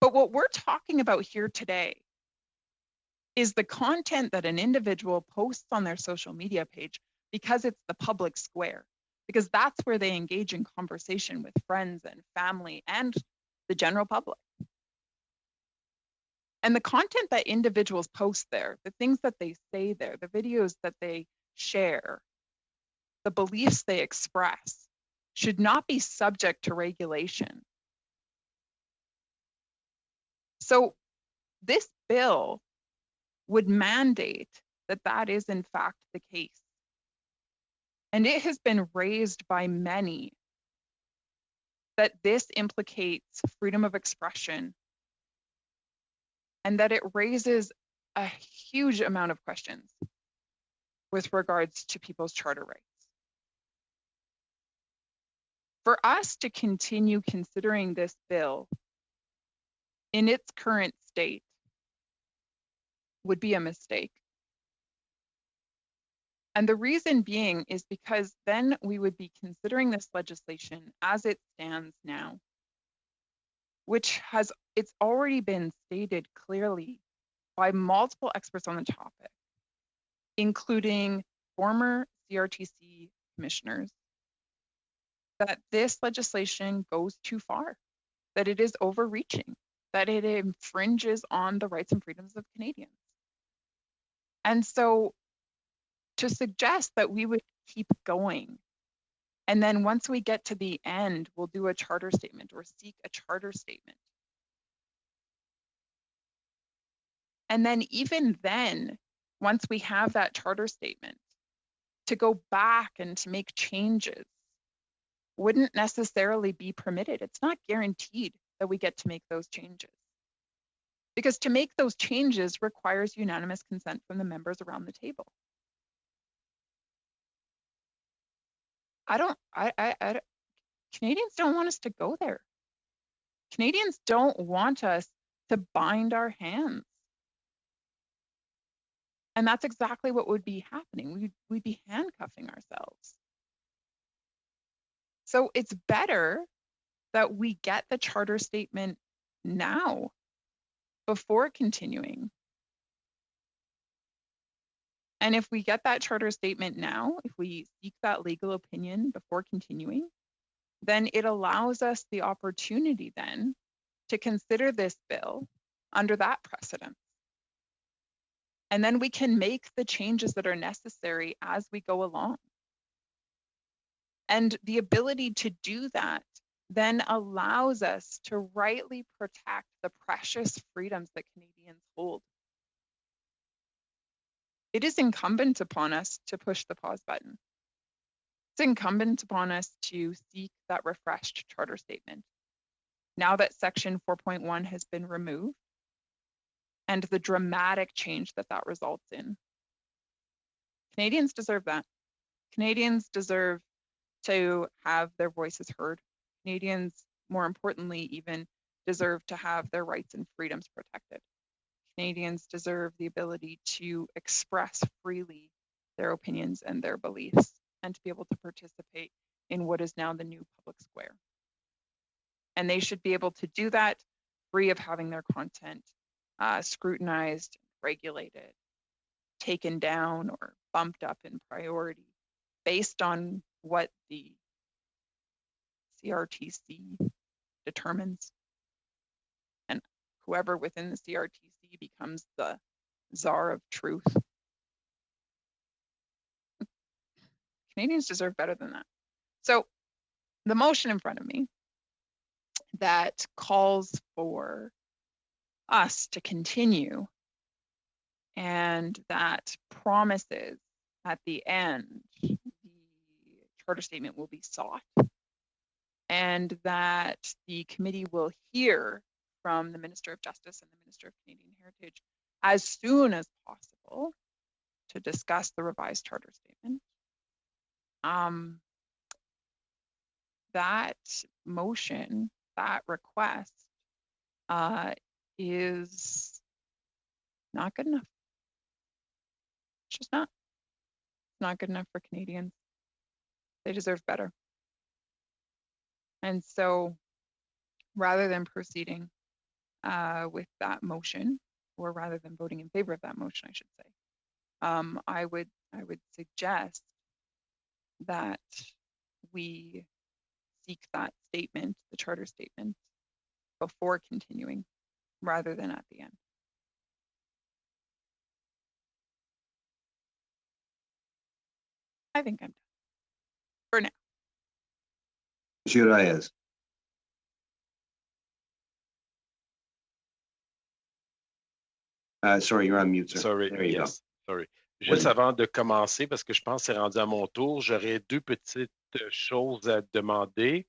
But what we're talking about here today is the content that an individual posts on their social media page because it's the public square, because that's where they engage in conversation with friends and family and the general public. And the content that individuals post there, the things that they say there, the videos that they share, the beliefs they express, should not be subject to regulation. So this bill would mandate that that is in fact the case. And it has been raised by many that this implicates freedom of expression and that it raises a huge amount of questions with regards to people's charter rights. For us to continue considering this bill in its current state would be a mistake. And the reason being is because then we would be considering this legislation as it stands now, which it's already been stated clearly by multiple experts on the topic, including former CRTC commissioners, that this legislation goes too far, that it is overreaching, that it infringes on the rights and freedoms of Canadians. And so to suggest that we would keep going, and then once we get to the end, we'll do a charter statement or seek a charter statement. And then even then, once we have that charter statement, to go back and to make changes wouldn't necessarily be permitted. It's not guaranteed that we get to make those changes. Because to make those changes requires unanimous consent from the members around the table. Canadians don't want us to go there. Canadians don't want us to bind our hands. And that's exactly what would be happening. We'd be handcuffing ourselves. So it's better that we get the charter statement now before continuing. And if we get that charter statement now, if we seek that legal opinion before continuing, then it allows us the opportunity then to consider this bill under that precedent. And then we can make the changes that are necessary as we go along. And the ability to do that then allows us to rightly protect the precious freedoms that Canadians hold. It is incumbent upon us to push the pause button. It's incumbent upon us to seek that refreshed charter statement. Now that section 4.1 has been removed and the dramatic change that that results in. Canadians deserve that. Canadians deserve to have their voices heard. Canadians, more importantly, even deserve to have their rights and freedoms protected. Canadians deserve the ability to express freely their opinions and their beliefs and to be able to participate in what is now the new public square. And they should be able to do that free of having their content scrutinized, regulated, taken down, or bumped up in priority based on what the CRTC determines. And whoever within the CRTC becomes the czar of truth. Canadians deserve better than that. So the motion in front of me that calls for us to continue and that promises at the end the charter statement will be sought and that the committee will hear from the Minister of Justice and the Minister of Canadian Heritage as soon as possible to discuss the revised charter statement. That motion, that request is not good enough. It's just not. It's not good enough for Canadians. They deserve better. And so rather than proceeding with that motion, or rather than voting in favor of that motion, I should say, I would suggest that we seek that statement, the charter statement, before continuing rather than at the end. I think I'm done for now. Monsieur Reyes. Sorry, you're on mute, sir. Sorry, There you go. sorry. Juste avant de commencer, parce que je pense que c'est rendu à mon tour, j'aurais deux petites choses à demander.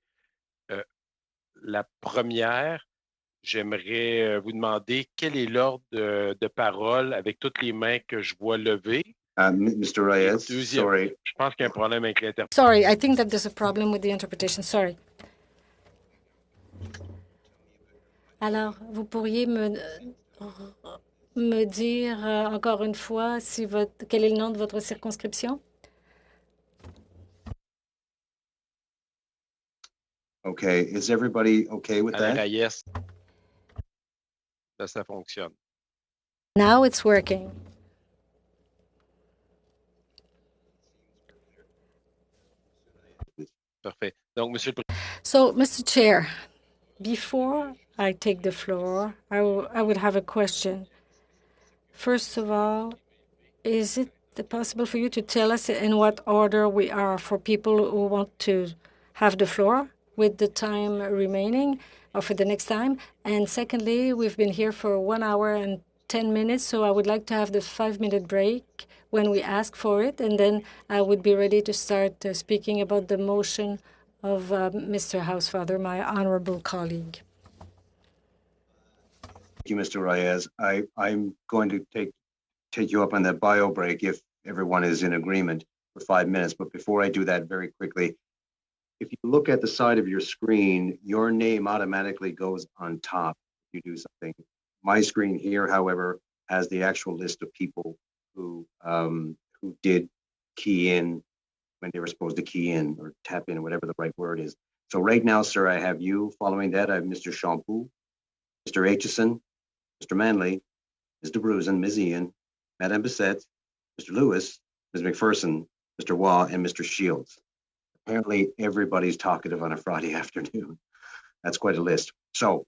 La première, j'aimerais vous demander quel est l'ordre de parole avec toutes les mains que je vois levées. Mr. Reyes, sorry. Je pense qu'il y a un problème avec l'interprétation. Sorry, I think that there's a problem with the interpretation. Sorry. Alors, vous pourriez me dire encore une fois quel est le nom de votre circonscription? Okay, is everybody okay with that? Reyes. Ça fonctionne. Now it's working. Parfait. Donc, Monsieur le So, Mr. Chair, before I take the floor, I would have a question. First of all, is it possible for you to tell us in what order we are for people who want to have the floor with the time remaining or for the next time? And secondly, we've been here for 1 hour and 10 minutes, so I would like to have the 5-minute break when we ask for it, and then I would be ready to start speaking about the motion of Mr. Housefather, my honorable colleague. Thank you, Mr. Reyes. I'm going to take you up on that bio break if everyone is in agreement for 5 minutes. But before I do that, very quickly, if you look at the side of your screen, your name automatically goes on top if you do something. My screen here, however, has the actual list of people who did key in when they were supposed to key in or tap in, or whatever the right word is. So right now, sir, I have you. Following that, I have Mr. Champoux, Mr. Aitchison, Mr. Manley, Mr. Brusen, Ms. Ian, Madame Bissette, Mr. Lewis, Ms. McPherson, Mr. Waugh, and Mr. Shields. Apparently, everybody's talkative on a Friday afternoon. That's quite a list. So,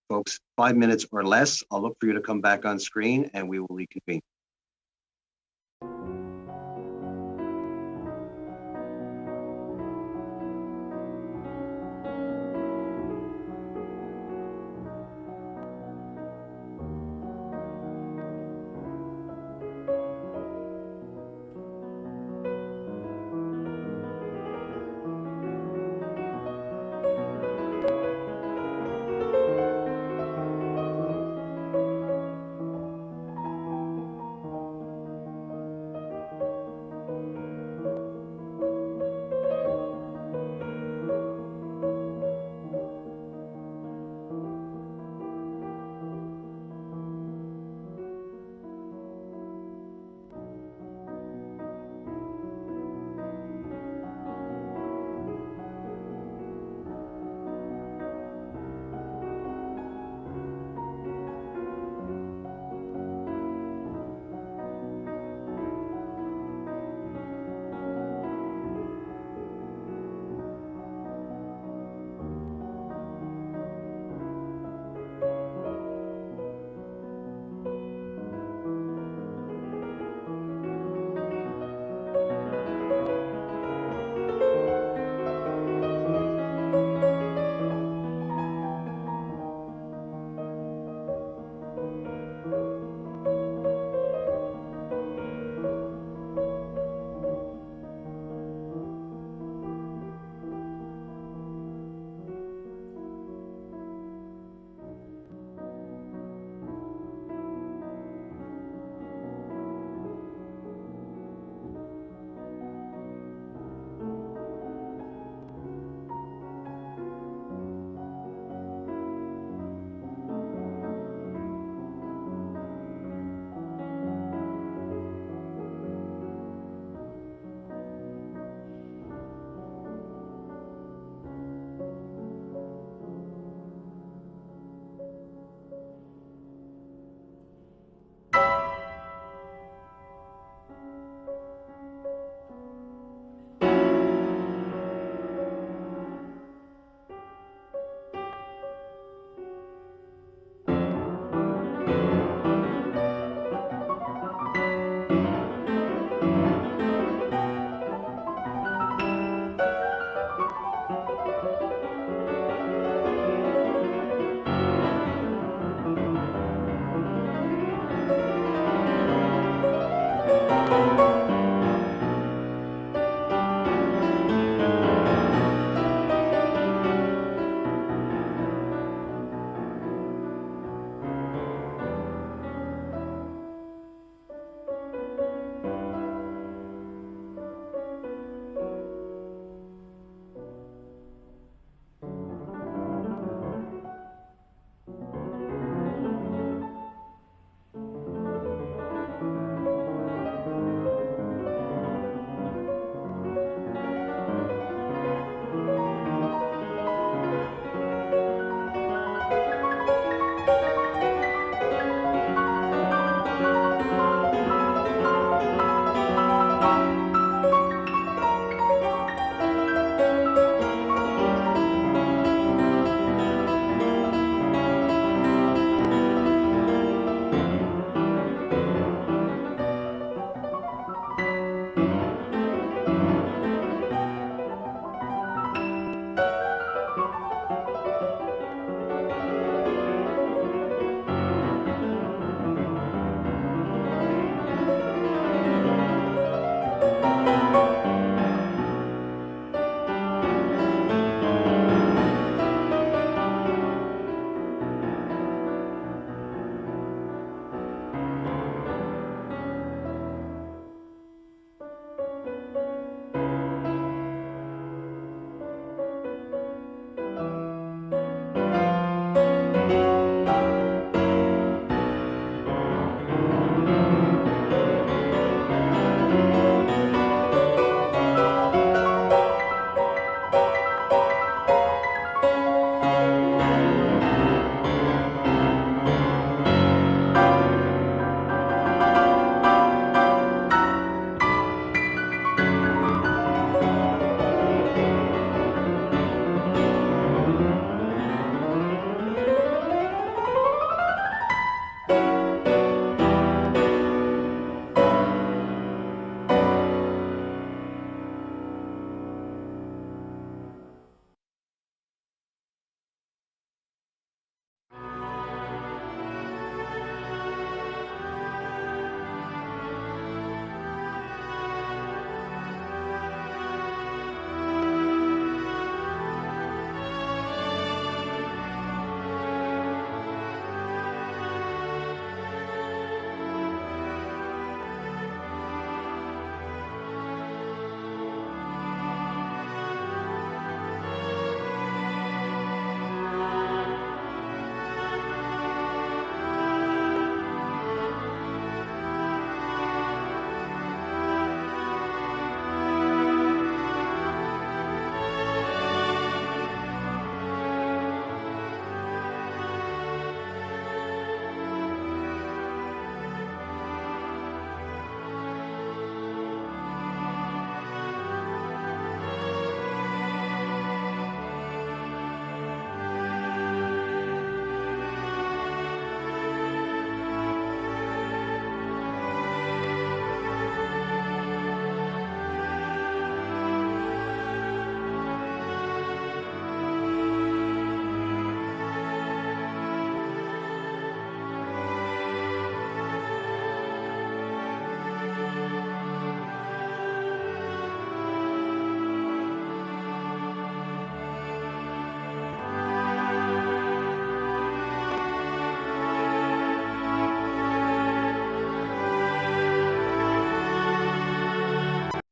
folks, 5 minutes or less. I'll look for you to come back on screen and we will reconvene.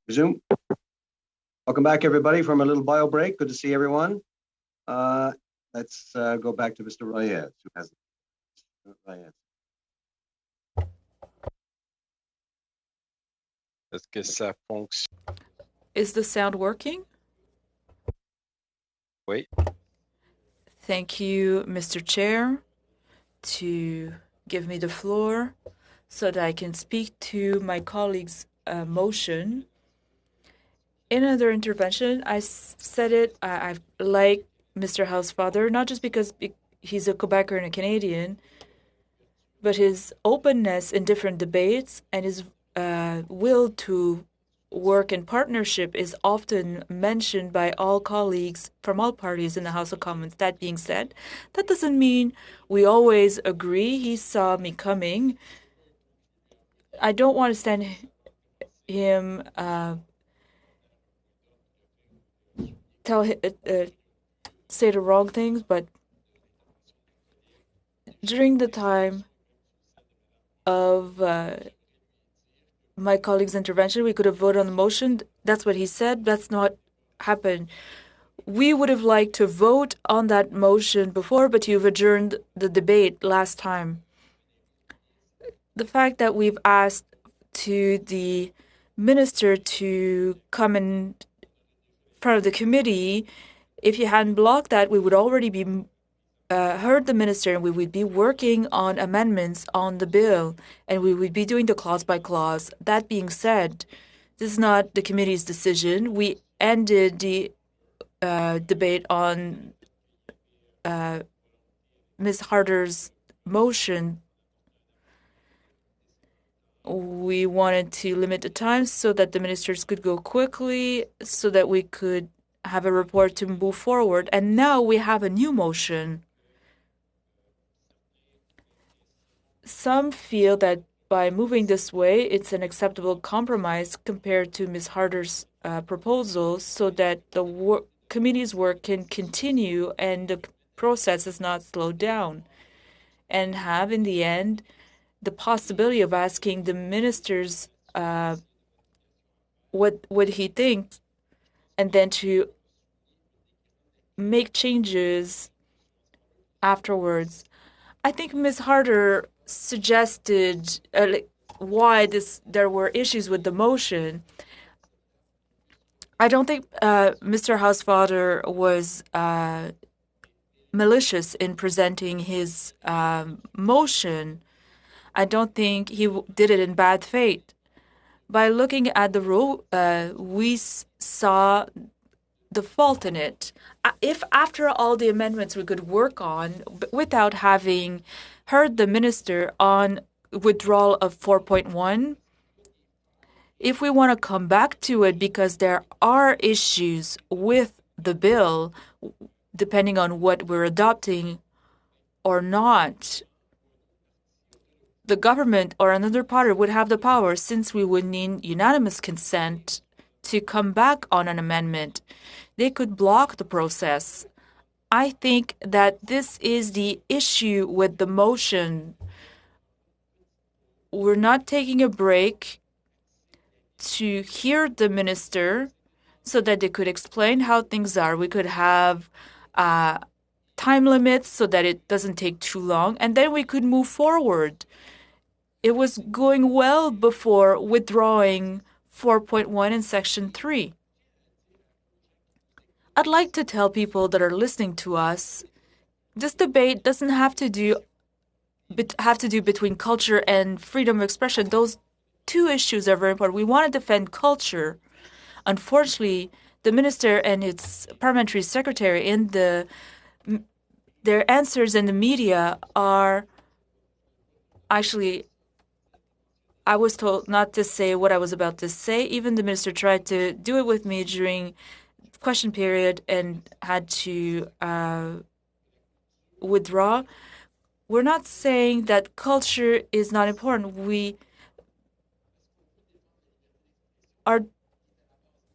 Resume. Welcome back, everybody, from a little bio break. Good to see everyone. Let's go back to Mr. Reyes, who has Reyes. Est-ce que ça fonctionne? Is the sound working? Oui. Thank you, Mr. Chair, to give me the floor so that I can speak to my colleague's motion. In another intervention, I said it, I like Mr. Housefather, not just because he's a Quebecer and a Canadian, but his openness in different debates and his will to work in partnership is often mentioned by all colleagues from all parties in the House of Commons. That being said, that doesn't mean we always agree. He saw me coming. I don't want to stand him say the wrong things, but during the time of my colleague's intervention, we could have voted on the motion. That's what he said. That's not happened. We would have liked to vote on that motion before, but you've adjourned the debate last time. The fact that we've asked to the minister to come in front of the committee, if you hadn't blocked that, we would already be heard the minister, and we would be working on amendments on the bill, and we would be doing the clause by clause. That being said, this is not the committee's decision. We ended the debate on Ms. Harder's motion. We wanted to limit the time so that the ministers could go quickly, so that we could have a report to move forward. And now we have a new motion. Some feel that by moving this way, it's an acceptable compromise compared to Ms. Harder's proposal, so that the committee's work can continue and the process is not slowed down, and have, in the end, the possibility of asking the ministers what he thinks, and then to make changes afterwards. I think Ms. Harder suggested why there were issues with the motion. I don't think Mr. Housefather was malicious in presenting his motion. I don't think he did it in bad faith. By looking at the rule, we saw the fault in it. If after all the amendments we could work on without having heard the minister on withdrawal of 4.1, if we want to come back to it because there are issues with the bill, depending on what we're adopting or not, the government or another party would have the power, since we would need unanimous consent to come back on an amendment. They could block the process. I think that this is the issue with the motion. We're not taking a break to hear the minister so that they could explain how things are. We could have time limits so that it doesn't take too long, and then we could move forward. It was going well before withdrawing 4.1 in Section 3. I'd like to tell people that are listening to us, this debate doesn't have to do between culture and freedom of expression. Those two issues are very important. We want to defend culture. Unfortunately, the minister and its parliamentary secretary in their answers in the media are actually, I was told not to say what I was about to say. Even the minister tried to do it with me during question period and had to withdraw. We're not saying that culture is not important. We are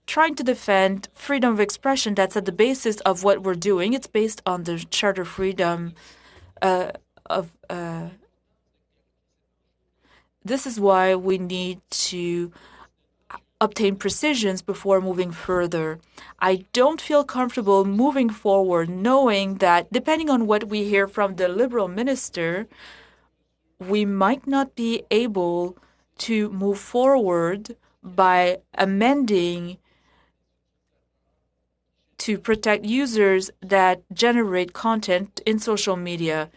trying to defend freedom of expression. That's at the basis of what we're doing. It's based on the Charter freedom of. This is why we need to obtain precisions before moving further. I don't feel comfortable moving forward knowing that, depending on what we hear from the Liberal minister, we might not be able to move forward by amending to protect users that generate content in social media.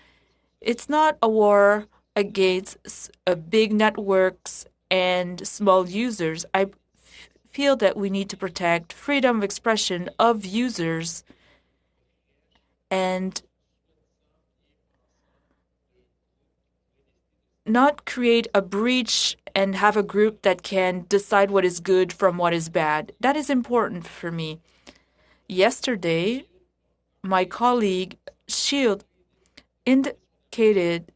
It's not a war against big networks and small users. I feel that we need to protect freedom of expression of users, and not create a breach and have a group that can decide what is good from what is bad. That is important for me. Yesterday, my colleague Shield indicated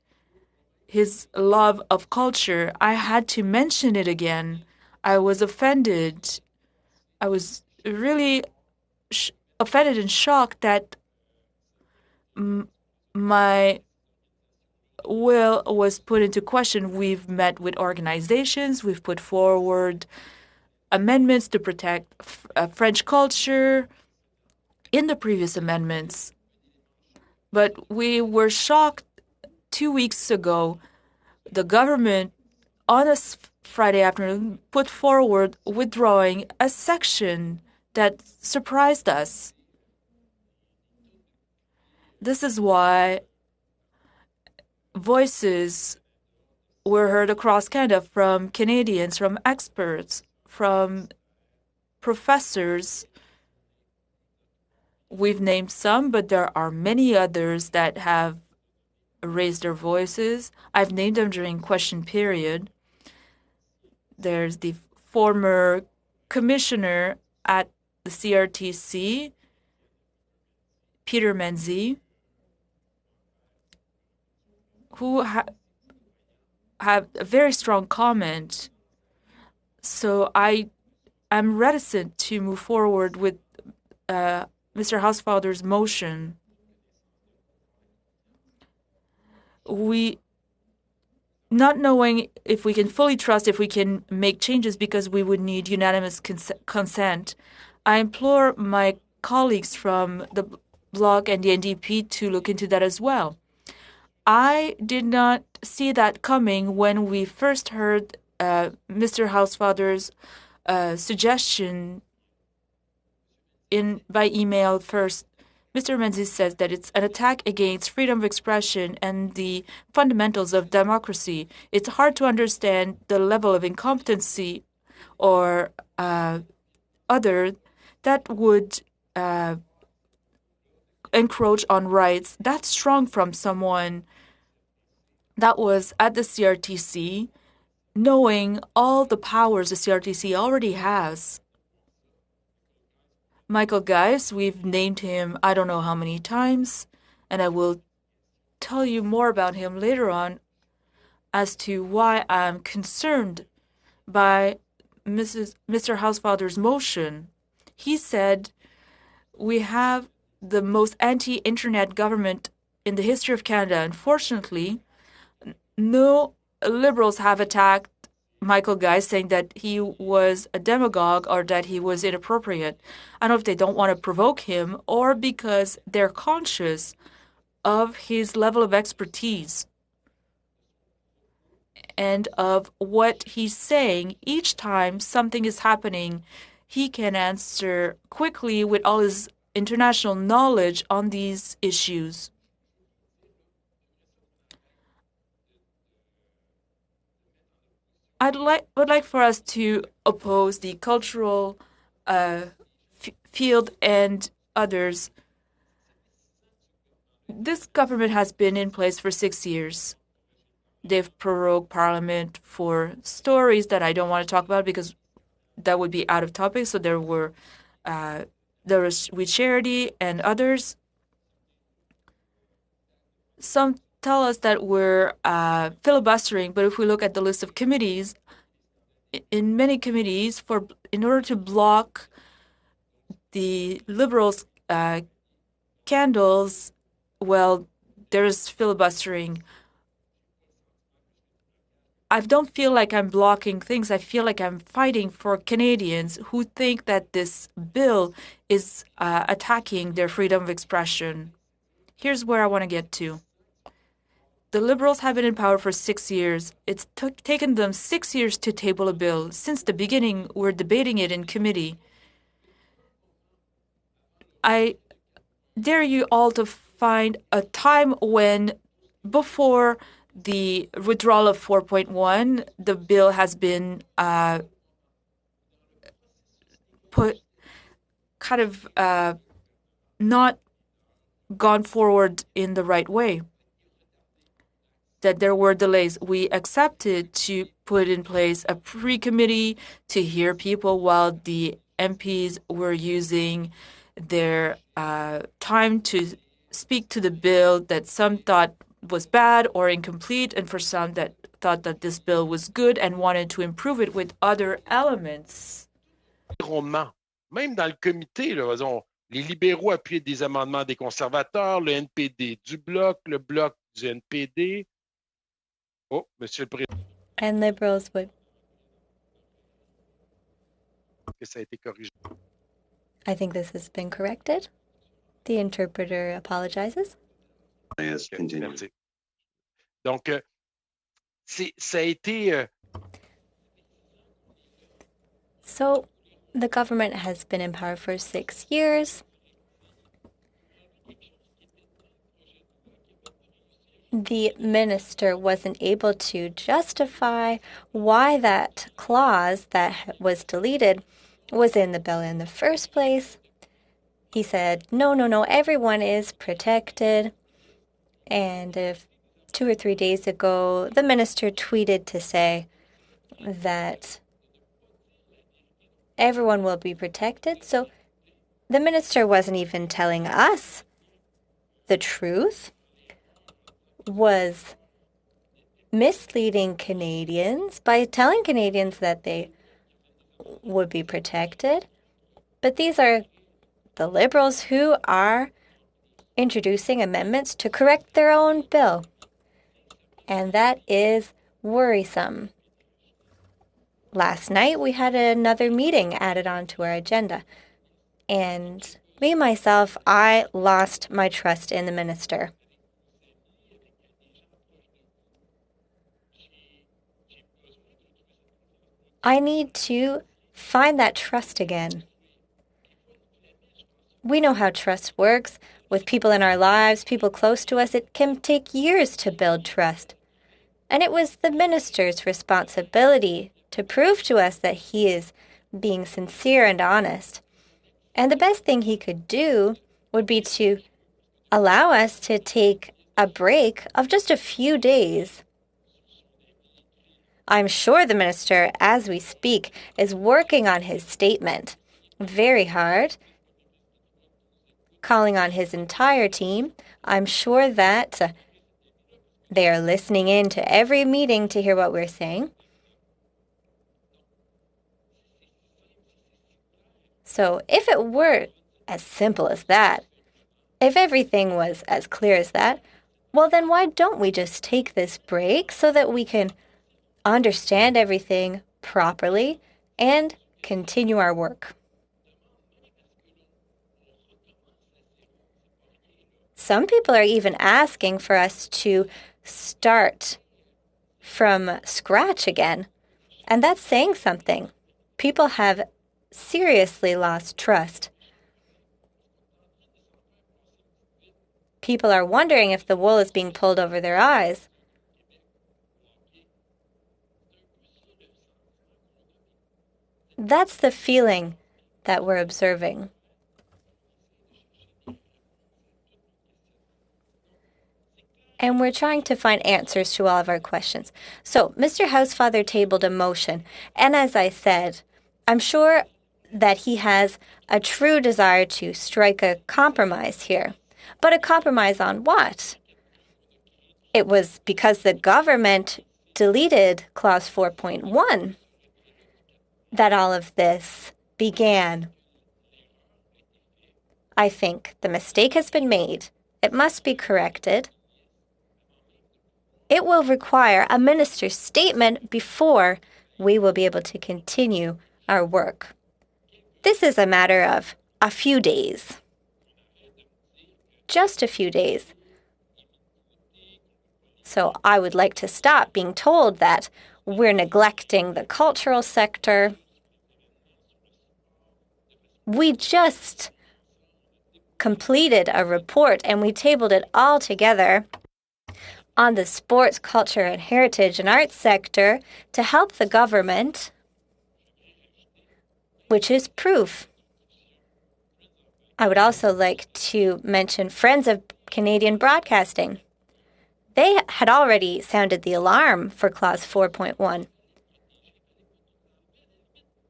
his love of culture. I had to mention it again. I was offended. I was really offended and shocked that my will was put into question. We've met with organizations, we've put forward amendments to protect French culture in the previous amendments. But we were shocked 2 weeks ago. The government on a Friday afternoon put forward withdrawing a section that surprised us. This is why voices were heard across Canada from Canadians, from experts, from professors. We've named some, but there are many others that have raised their voices. I've named them during question period. There's the former commissioner at the CRTC, Peter Menzies, who have a very strong comment. So I am reticent to move forward with Mr. Housefather's motion. We not knowing if we can fully trust, if we can make changes, because we would need unanimous consent. I implore my colleagues from the Bloc and the NDP to look into that as well. I did not see that coming when we first heard Mr. Housefather's suggestion by email first. Mr. Menzies says that it's an attack against freedom of expression and the fundamentals of democracy. It's hard to understand the level of incompetency or other that would encroach on rights. That's strong from someone that was at the CRTC, knowing all the powers the CRTC already has. Michael Geis, we've named him I don't know how many times, and I will tell you more about him later on as to why I'm concerned by Mr. Housefather's motion. He said we have the most anti-internet government in the history of Canada. Unfortunately, no Liberals have attacked Michael Geis, saying that he was a demagogue or that he was inappropriate. I don't know if they don't want to provoke him or because they're conscious of his level of expertise and of what he's saying. Each time something is happening, he can answer quickly with all his international knowledge on these issues. Would like for us to oppose the cultural field and others. This government has been in place for 6 years. They've prorogued Parliament for stories that I don't want to talk about because that would be out of topic. So there was with Charity and others. Some tell us that we're filibustering, but if we look at the list of committees, in many committees, in order to block the Liberals' candles, well, there's filibustering. I don't feel like I'm blocking things. I feel like I'm fighting for Canadians who think that this bill is attacking their freedom of expression. Here's where I want to get to. The Liberals have been in power for 6 years. It's taken them 6 years to table a bill. Since the beginning, we're debating it in committee. I dare you all to find a time when, before the withdrawal of 4.1, the bill has been not gone forward in the right way. that there were delays. We accepted to put in place a pre-committee to hear people while the MPs were using their time to speak to the bill that some thought was bad or incomplete, and for some that thought that this bill was good and wanted to improve it with other elements. Même dans le comité, là, les libéraux appuyaient des amendements des conservateurs, le NPD du Bloc, le Bloc du NPD. Oh, Monsieur le Président. And Liberals would. Que ça a été corrigé. I think this has been corrected. The interpreter apologizes. Yes, continue. Merci. Donc, ça a été. So, the government has been in power for 6 years. The minister wasn't able to justify why that clause that was deleted was in the bill in the first place. He said, no, everyone is protected. And if 2 or 3 days ago, the minister tweeted to say that everyone will be protected. So the minister wasn't even telling us the truth, was misleading Canadians by telling Canadians that they would be protected. But these are the Liberals who are introducing amendments to correct their own bill. And that is worrisome. Last night, we had another meeting added onto our agenda. And me, myself, I lost my trust in the minister. I need to find that trust again. We know how trust works. With people in our lives, people close to us, it can take years to build trust. And it was the minister's responsibility to prove to us that he is being sincere and honest. And the best thing he could do would be to allow us to take a break of just a few days. I'm sure the minister, as we speak, is working on his statement very hard, calling on his entire team. I'm sure that they are listening in to every meeting to hear what we're saying. So if it were as simple as that, if everything was as clear as that, well, then why don't we just take this break so that we can understand everything properly and continue our work? Some people are even asking for us to start from scratch again, and that's saying something. People have seriously lost trust. People are wondering if the wool is being pulled over their eyes. That's the feeling that we're observing. And we're trying to find answers to all of our questions. So Mr. Housefather tabled a motion. And as I said, I'm sure that he has a true desire to strike a compromise here. But a compromise on what? It was because the government deleted Clause 4.1 that all of this began. I think the mistake has been made. It must be corrected. It will require a minister's statement before we will be able to continue our work. This is a matter of a few days. Just a few days. So I would like to stop being told that we're neglecting the cultural sector. We just completed a report and we tabled it all together on the sports, culture, and heritage and arts sector to help the government, which is proof. I would also like to mention Friends of Canadian Broadcasting. they had already sounded the alarm for Clause 4.1.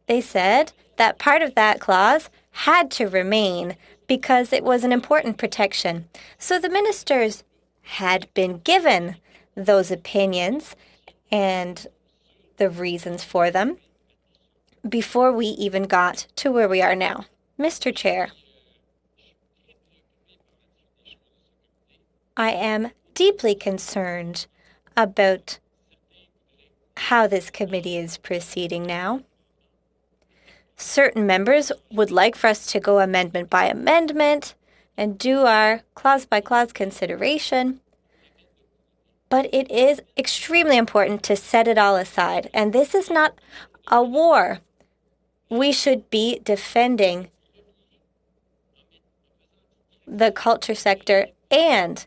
They said that part of that clause had to remain because it was an important protection. So the ministers had been given those opinions and the reasons for them before we even got to where we are now. Mr. Chair, I am deeply concerned about how this committee is proceeding now. Certain members would like for us to go amendment by amendment and do our clause by clause consideration. But it is extremely important to set it all aside. And this is not a war. We should be defending the culture sector and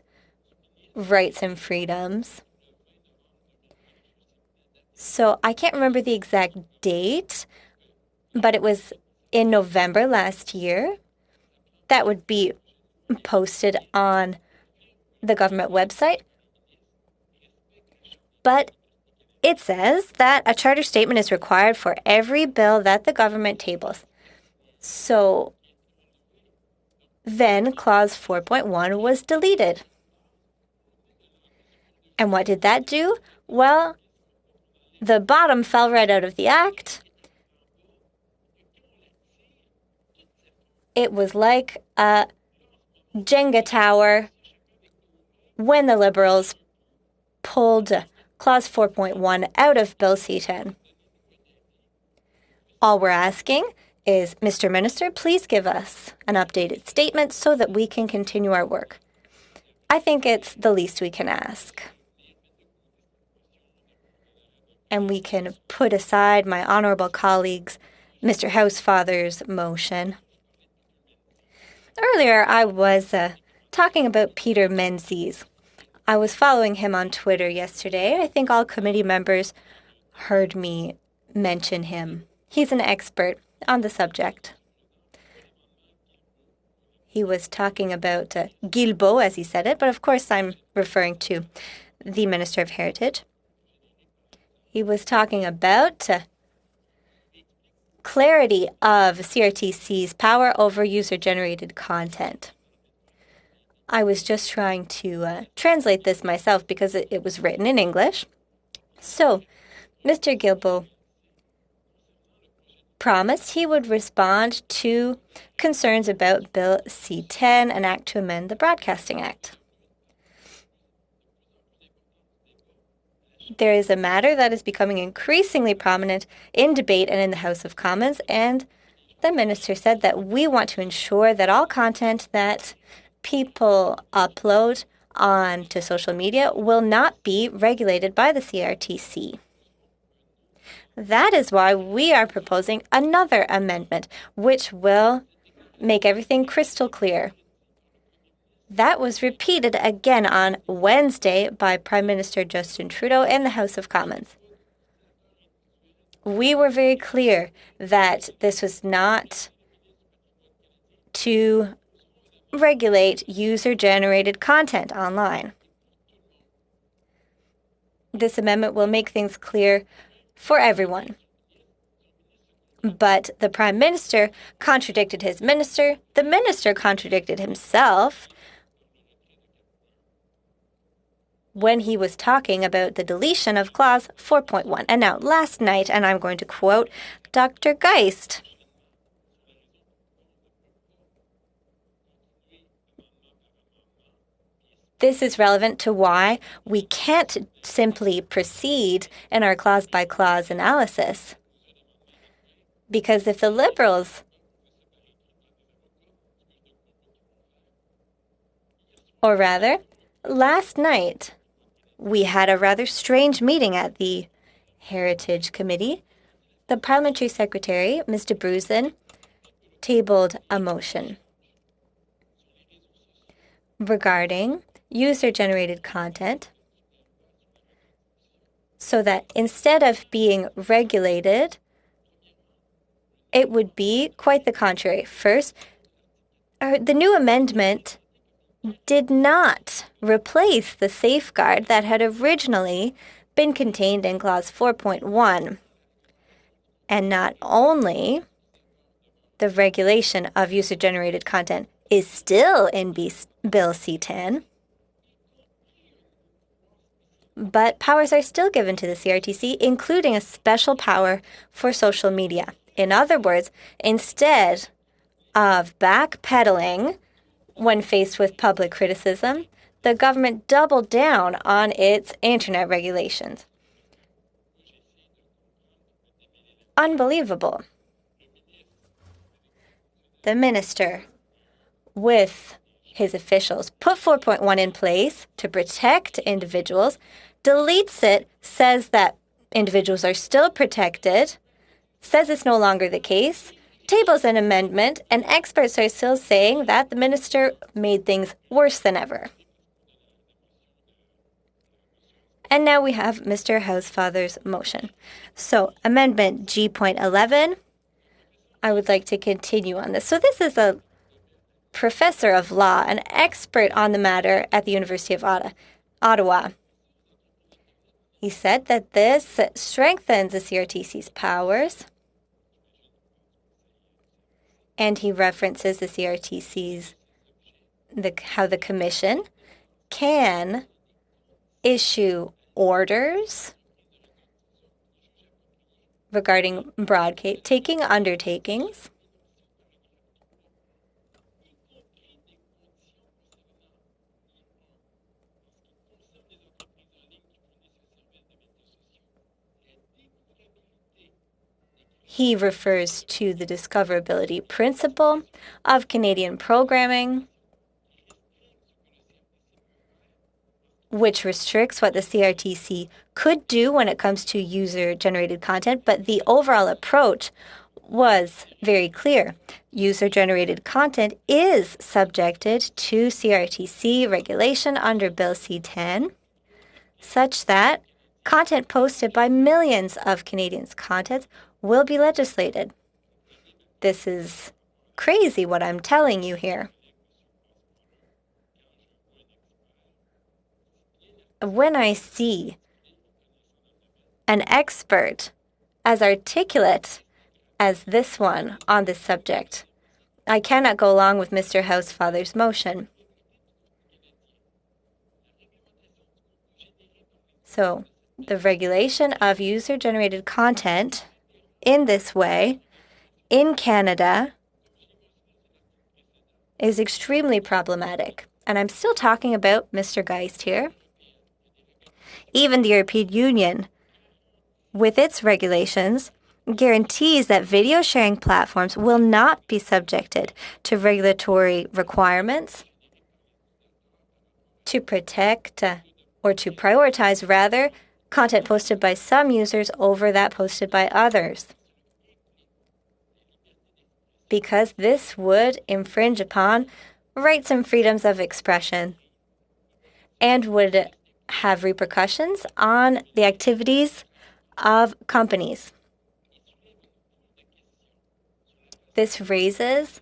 rights and freedoms. So I can't remember the exact date, but it was in November last year. That would be posted on the government website. But it says that a charter statement is required for every bill that the government tables. So then Clause 4.1 was deleted. And what did that do? Well, the bottom fell right out of the act. It was like a Jenga tower when the Liberals pulled Clause 4.1 out of Bill C-10. All we're asking is, Mr. Minister, please give us an updated statement so that we can continue our work. I think it's the least we can ask. And we can put aside my honorable colleague's, Mr. Housefather's motion. Earlier, I was talking about Peter Menzies. I was following him on Twitter yesterday. I think all committee members heard me mention him. He's an expert on the subject. He was talking about Guilbeault, as he said it, but of course I'm referring to the Minister of Heritage. He was talking about clarity of CRTC's power over user-generated content. I was just trying to translate this myself because it was written in English. So, Mr. Guilbeault promised he would respond to concerns about Bill C-10, an act to amend the Broadcasting Act. There is a matter that is becoming increasingly prominent in debate and in the House of Commons, and the minister said that we want to ensure that all content that people upload onto social media will not be regulated by the CRTC. That is why we are proposing another amendment, which will make everything crystal clear. That was repeated again on Wednesday by Prime Minister Justin Trudeau in the House of Commons. We were very clear that this was not to regulate user-generated content online. This amendment will make things clear for everyone. But the Prime Minister contradicted his minister. The minister contradicted himself when he was talking about the deletion of Clause 4.1. And now, last night, and I'm going to quote Dr. Geist, this is relevant to why we can't simply proceed in our clause-by-clause analysis. Because if the Liberals or rather, last night, we had a rather strange meeting at the Heritage Committee. The Parliamentary Secretary, Ms. de Bruzen, tabled a motion regarding user-generated content so that instead of being regulated, it would be quite the contrary. First, the new amendment did not replace the safeguard that had originally been contained in Clause 4.1. And not only the regulation of user-generated content is still in Bill C-10, but powers are still given to the CRTC, including a special power for social media. In other words, instead of backpedaling when faced with public criticism, the government doubled down on its internet regulations. Unbelievable. The minister, with his officials, put 4.1 in place to protect individuals, deletes it, says that individuals are still protected, says it's no longer the case, tables an amendment, and experts are still saying that the minister made things worse than ever. And now we have Mr. Housefather's motion. So, Amendment G.11, I would like to continue on this. So this is a professor of law, an expert on the matter at the University of Ottawa. He said that this strengthens the CRTC's powers, and he references the CRTC's, how the Commission can issue orders regarding broadcasting undertakings. He refers to the discoverability principle of Canadian programming, which restricts what the CRTC could do when it comes to user-generated content, but the overall approach was very clear. User-generated content is subjected to CRTC regulation under Bill C-10, such that content posted by millions of Canadians' content will be legislated. This is crazy what I'm telling you here. When I see an expert as articulate as this one on this subject, I cannot go along with Mr. Housefather's motion. So, the regulation of user-generated content in this way in Canada is extremely problematic. And I'm still talking about Mr. Geist here. Even the European Union, with its regulations, guarantees that video sharing platforms will not be subjected to regulatory requirements to protect or to prioritize, rather, content posted by some users over that posted by others, because this would infringe upon rights and freedoms of expression and would have repercussions on the activities of companies. This raises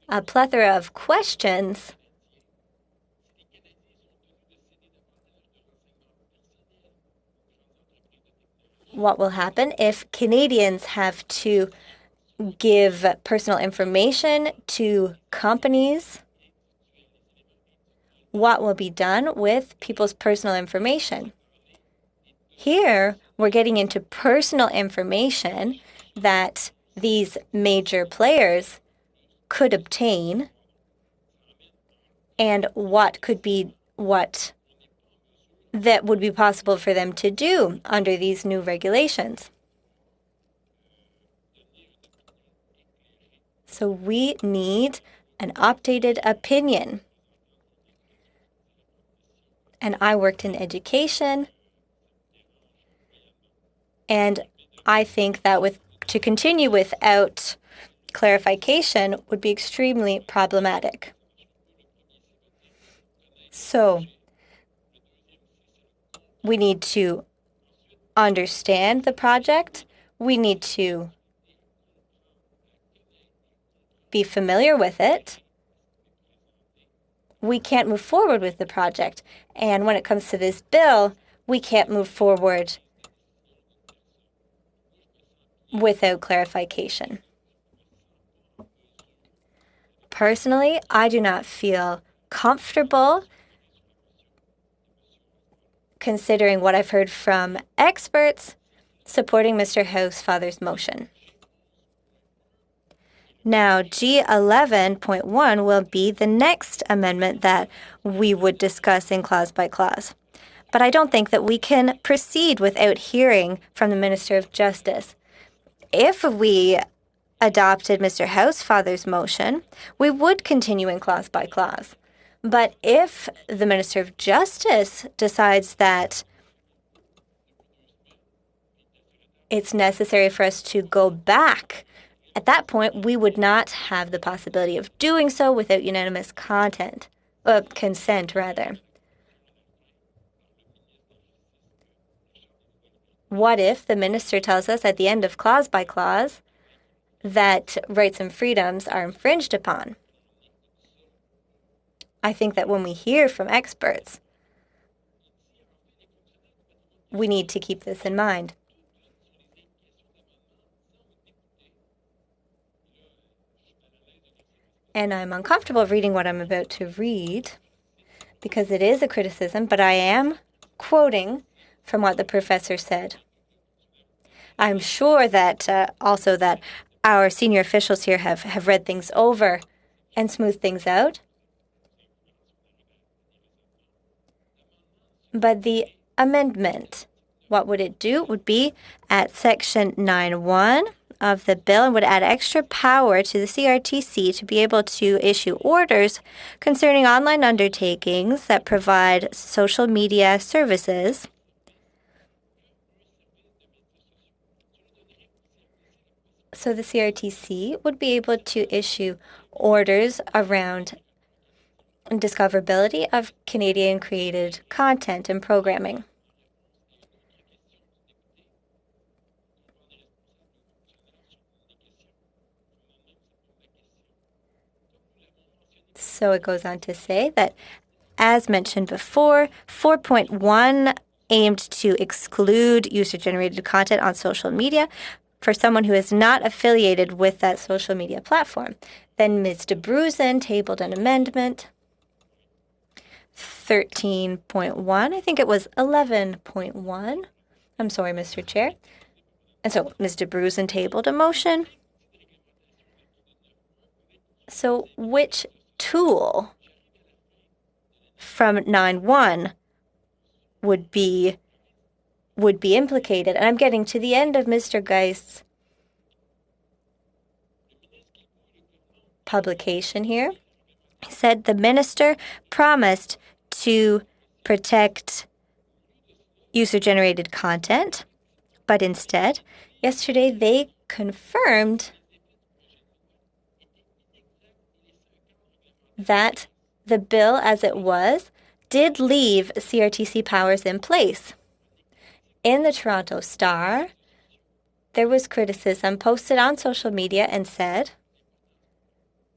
a plethora of questions what will happen if Canadians have to give personal information to companies? What will be done with people's personal information? Here, we're getting into personal information that these major players could obtain, and what that would be possible for them to do under these new regulations. So we need an updated opinion. And I worked in education, and I think that to continue without clarification would be extremely problematic. So we need to understand the project. We need to be familiar with it. we can't move forward with the project. And when it comes to this bill, we can't move forward without clarification. Personally, I do not feel comfortable considering what I've heard from experts supporting Mr. Housefather's motion. Now, G11.1 will be the next amendment that we would discuss in clause by clause. But I don't think that we can proceed without hearing from the Minister of Justice. If we adopted Mr. Housefather's motion, we would continue in clause by clause. But if the Minister of Justice decides that it's necessary for us to go back, at that point, we would not have the possibility of doing so without unanimous consent. What if the minister tells us at the end of clause by clause that rights and freedoms are infringed upon? I think that when we hear from experts, we need to keep this in mind. And I'm uncomfortable reading what I'm about to read because it is a criticism, but I am quoting from what the professor said. I'm sure that also that our senior officials here have read things over and smoothed things out. But the amendment, what would it do? It would be at section 9.1 of the bill and would add extra power to the CRTC to be able to issue orders concerning online undertakings that provide social media services. So the CRTC would be able to issue orders around discoverability of Canadian-created content and programming. So it goes on to say that, as mentioned before, 4.1 aimed to exclude user-generated content on social media for someone who is not affiliated with that social media platform. Then Ms. de Bruzen tabled an amendment. 13.1, I think it was 11.1. I'm sorry, Mr. Chair. And so Ms. de Bruzen tabled a motion. So which tool from 9.1 would be implicated? And I'm getting to the end of Mr. Geist's publication here. He said the minister promised to protect user-generated content, but instead, yesterday they confirmed that the bill as it was did leave CRTC powers in place. In the Toronto Star, there was criticism posted on social media and said,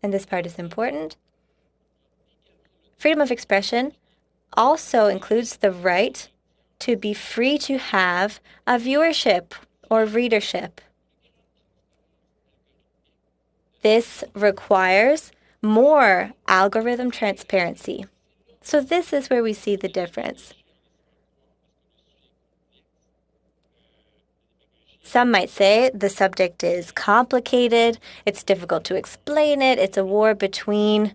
and this part is important, freedom of expression also includes the right to be free to have a viewership or readership. This requires more algorithm transparency. So this is where we see the difference. Some might say the subject is complicated, it's difficult to explain it, it's a war between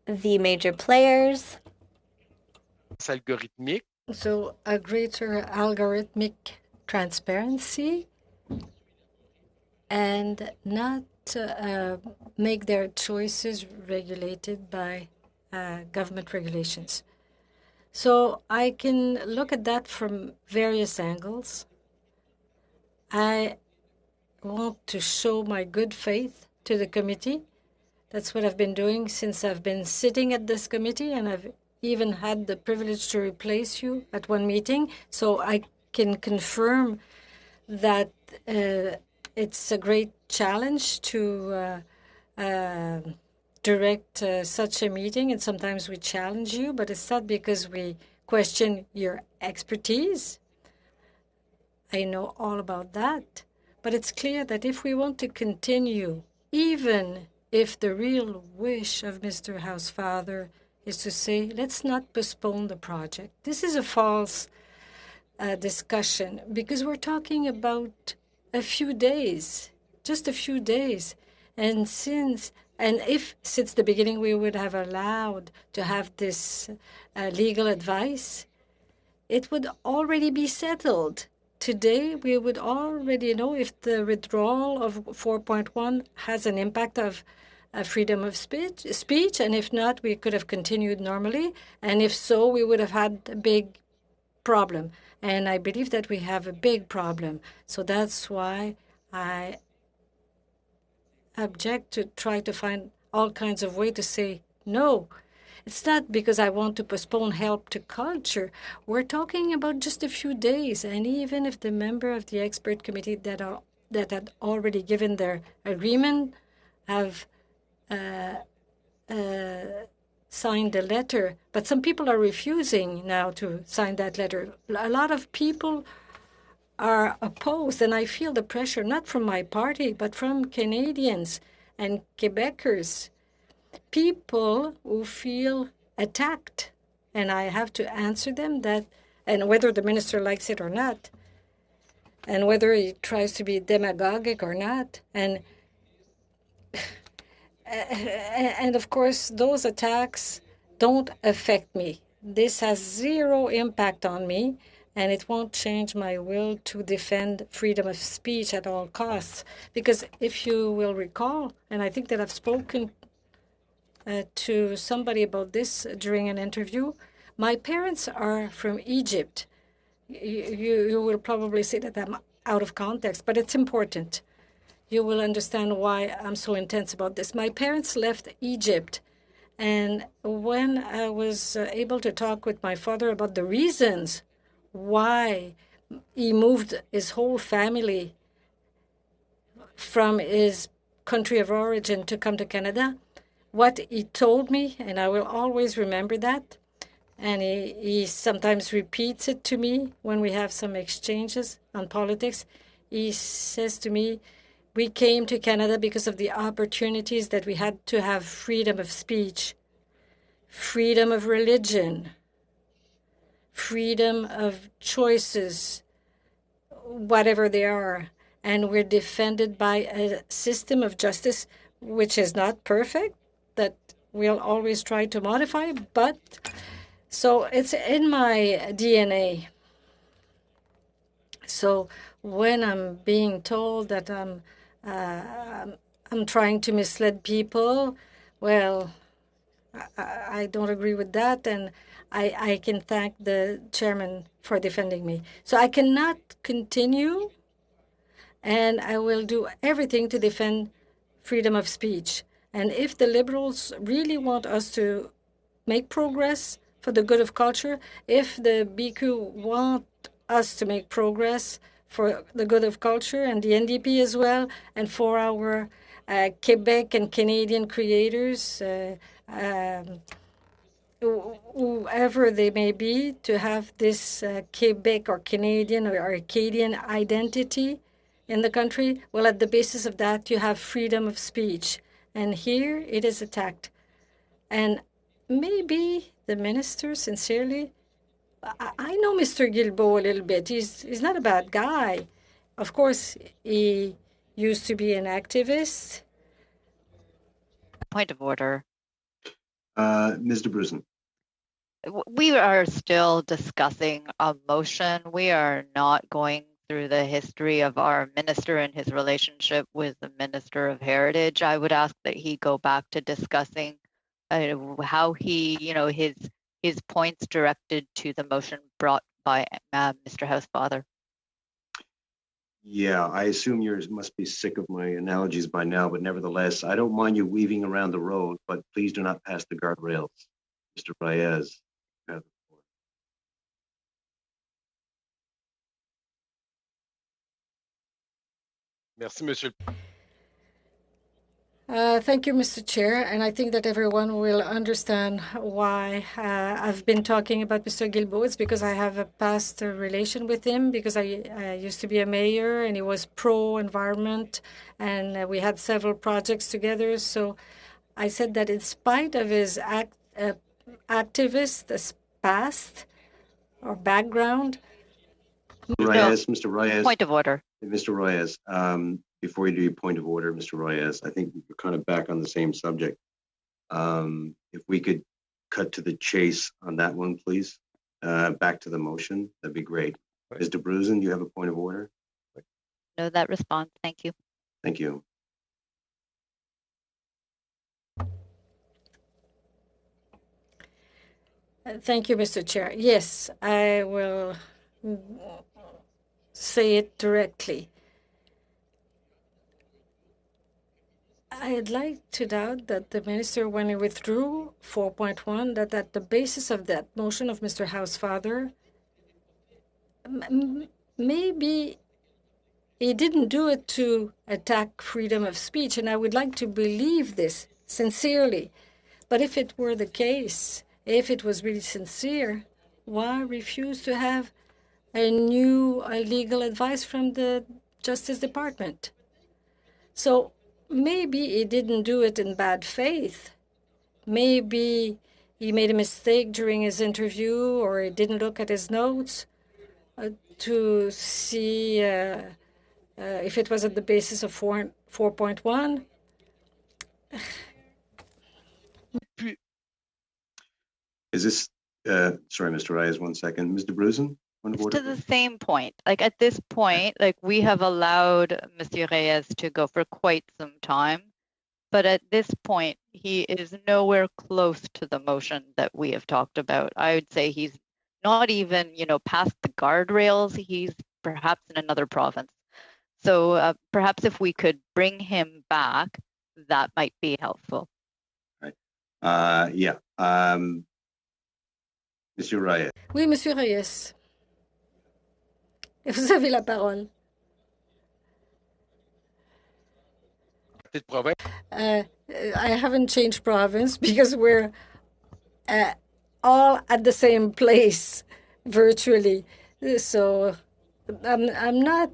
the major players. Algorithmique. So a greater algorithmic transparency and not make their choices regulated by government regulations. So I can look at that from various angles. I want to show my good faith to the committee. That's what I've been doing since I've been sitting at this committee, and I've even had the privilege to replace you at one meeting. So I can confirm that it's a great challenge to direct such a meeting, and sometimes we challenge you, but it's not because we question your expertise. I know all about that. But it's clear that if we want to continue, even if the real wish of Mr. Housefather is to say, let's not postpone the project. This is a false discussion because we're talking about a few days, just a few days. And if since the beginning we would have allowed to have this legal advice, it would already be settled. Today, we would already know if the withdrawal of 4.1 has an impact of freedom of speech, and if not, we could have continued normally. And if so, we would have had a big problem. And I believe that we have a big problem. So that's why I object to try to find all kinds of way to say no. It's not because I want to postpone help to culture. We're talking about just a few days, and even if the member of the expert committee that had already given their agreement have signed the letter, but some people are refusing now to sign that letter. A lot of people are opposed, and I feel the pressure not from my party, but from Canadians and Quebecers. People who feel attacked, and I have to answer them that, and whether the minister likes it or not, and whether he tries to be demagogic or not, and of course those attacks don't affect me. This has zero impact on me, and it won't change my will to defend freedom of speech at all costs. Because if you will recall, and I think that I've spoken to somebody about this during an interview. My parents are from Egypt. You will probably say that I'm out of context, but it's important. You will understand why I'm so intense about this. My parents left Egypt, and when I was able to talk with my father about the reasons why he moved his whole family from his country of origin to come to Canada, what he told me, and I will always remember that, and he sometimes repeats it to me when we have some exchanges on politics. He says to me, we came to Canada because of the opportunities that we had to have freedom of speech, freedom of religion, freedom of choices, whatever they are. And we're defended by a system of justice which is not perfect, that we'll always try to modify, but so it's in my DNA. So when I'm being told that I'm trying to mislead people, well, I don't agree with that, and I can thank the chairman for defending me. So I cannot continue, and I will do everything to defend freedom of speech. And if the Liberals really want us to make progress for the good of culture, if the BQ want us to make progress for the good of culture, and the NDP as well, and for our Quebec and Canadian creators, whoever they may be, to have this Quebec or Canadian or Acadian identity in the country, well, at the basis of that, you have freedom of speech. And here it is attacked. And maybe the minister, sincerely, I know Mr. Guilbeault a little bit. He's not a bad guy. Of course, he used to be an activist. Point of order. Ms. DeBrusen. We are still discussing a motion. We are not going through the history of our minister and his relationship with the Minister of Heritage. I would ask that he go back to discussing how he, his points directed to the motion brought by Mr. Housefather. Yeah, I assume you must be sick of my analogies by now, but nevertheless, I don't mind you weaving around the road, but please do not pass the guardrails. Mr. Baez. Merci, Monsieur. Thank you, Mr. Chair, and I think that everyone will understand why I've been talking about Mr. Guilbeault. It's because I have a past relation with him, because I used to be a mayor and he was pro-environment, and we had several projects together. So I said that in spite of his activist past or background. Mr. Reyes. Point of order. Mr. Reyes, before you do your point of order, Mr. Reyes, I think we're kind of back on the same subject. If we could cut to the chase on that one, please. Back to the motion, that'd be great. Ms. DeBruzen, do you have a point of order? No, that response. Thank you. Thank you. Thank you, Mr. Chair. Yes, I will say it directly. I'd like to doubt that the minister, when he withdrew 4.1, that at the basis of that motion of Mr. Housefather, maybe he didn't do it to attack freedom of speech, and I would like to believe this sincerely. But if it were the case, if it was really sincere, why refuse to have a new legal advice from the Justice Department? So maybe he didn't do it in bad faith. Maybe he made a mistake during his interview, or he didn't look at his notes to see if it was at the basis of 4.1. Is this, sorry, Mr. Reyes, 1 second. Ms. DeBruzen? To the same point, like at this point, like we have allowed Monsieur Reyes to go for quite some time, but at this point, he is nowhere close to the motion that we have talked about. I would say he's not even, past the guardrails. He's perhaps in another province. So perhaps if we could bring him back, that might be helpful. Right. Yeah. Monsieur Reyes. Oui, Monsieur Reyes. Vous avez la parole. I haven't changed province because we're all at the same place virtually. So I'm not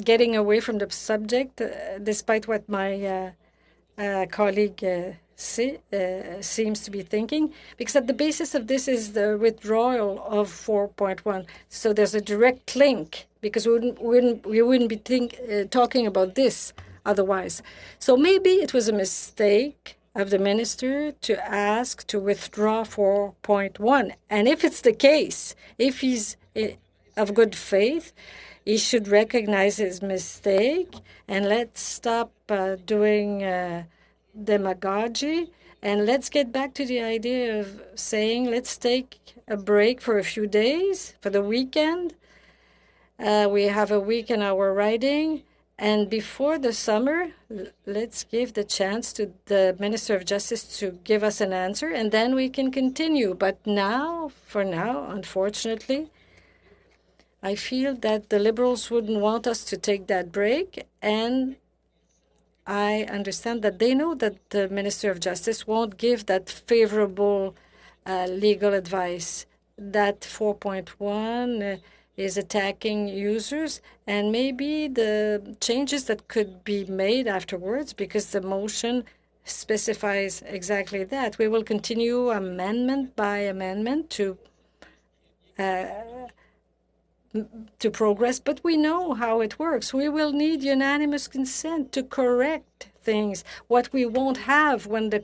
getting away from the subject, despite what my colleague seems to be thinking, because at the basis of this is the withdrawal of 4.1. So there's a direct link, because we wouldn't be talking about this otherwise. So maybe it was a mistake of the minister to ask to withdraw 4.1. And if it's the case, if he's of good faith, he should recognize his mistake, and let's stop doing demagogy, and let's get back to the idea of saying, let's take a break for a few days for the weekend. We have a week in our riding, and before the summer, let's give the chance to the Minister of Justice to give us an answer, and then we can continue. But now, for now, unfortunately, I feel that the Liberals wouldn't want us to take that break, and I understand that they know that the Minister of Justice won't give that favorable legal advice, that 4.1 is attacking users, and maybe the changes that could be made afterwards, because the motion specifies exactly that. We will continue amendment by amendment to progress, but we know how it works. We will need unanimous consent to correct things, what we won't have when the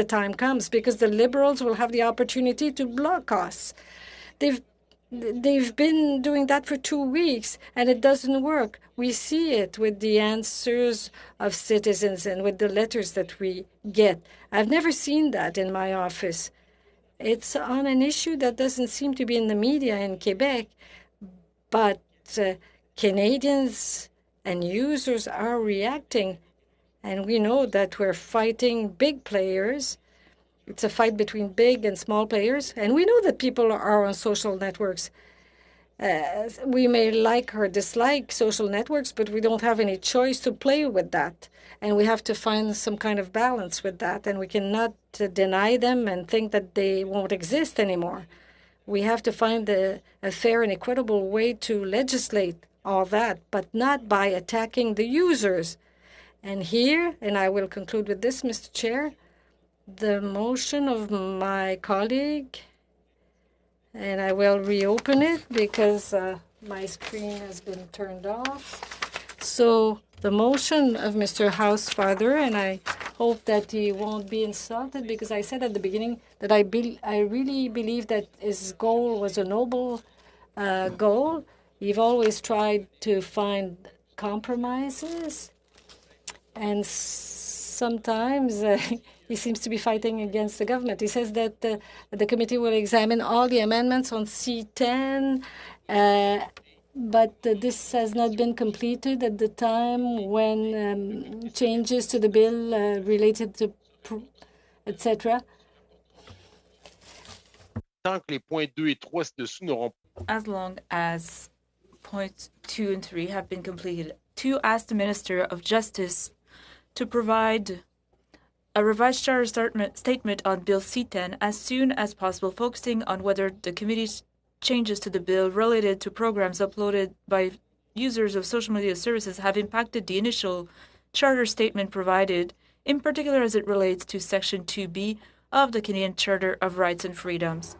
time comes, because the Liberals will have the opportunity to block us. They've been doing that for 2 weeks, and it doesn't work. We see it with the answers of citizens and with the letters that we get. I've never seen that in my office. It's on an issue that doesn't seem to be in the media in Quebec, but Canadians and users are reacting, and we know that we're fighting big players. It's a fight between big and small players, and we know that people are on social networks. We may like or dislike social networks, but we don't have any choice to play with that. And we have to find some kind of balance with that. And we cannot deny them and think that they won't exist anymore. We have to find a fair and equitable way to legislate all that, but not by attacking the users. And here, and I will conclude with this, Mr. Chair, the motion of my colleague, and I will reopen it because my screen has been turned off. So the motion of Mr. Housefather, and I hope that he won't be insulted because I said at the beginning that I really believe that his goal was a noble goal. You've always tried to find compromises, and sometimes he seems to be fighting against the government. He says that the committee will examine all the amendments on C10, but this has not been completed at the time when changes to the bill related to, etc. Tant que les points 2 et 3 ci-dessous n'auront As long as points 2 and 3 have been completed, to ask the Minister of Justice to provide a revised charter statement on Bill C10 as soon as possible, focusing on whether the committee's changes to the bill related to programs uploaded by users of social media services have impacted the initial charter statement provided, in particular as it relates to Section 2B of the Canadian Charter of Rights and Freedoms.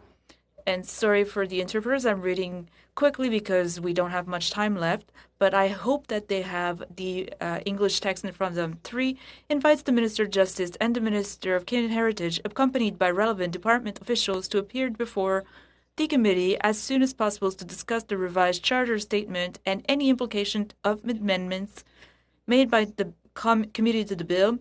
And sorry for the interpreters, I'm reading quickly because we don't have much time left, but I hope that they have the English text in front of them. 3, invites the Minister of Justice and the Minister of Canadian Heritage, accompanied by relevant department officials, to appear before the committee as soon as possible to discuss the revised charter statement and any implication of amendments made by the committee to the bill.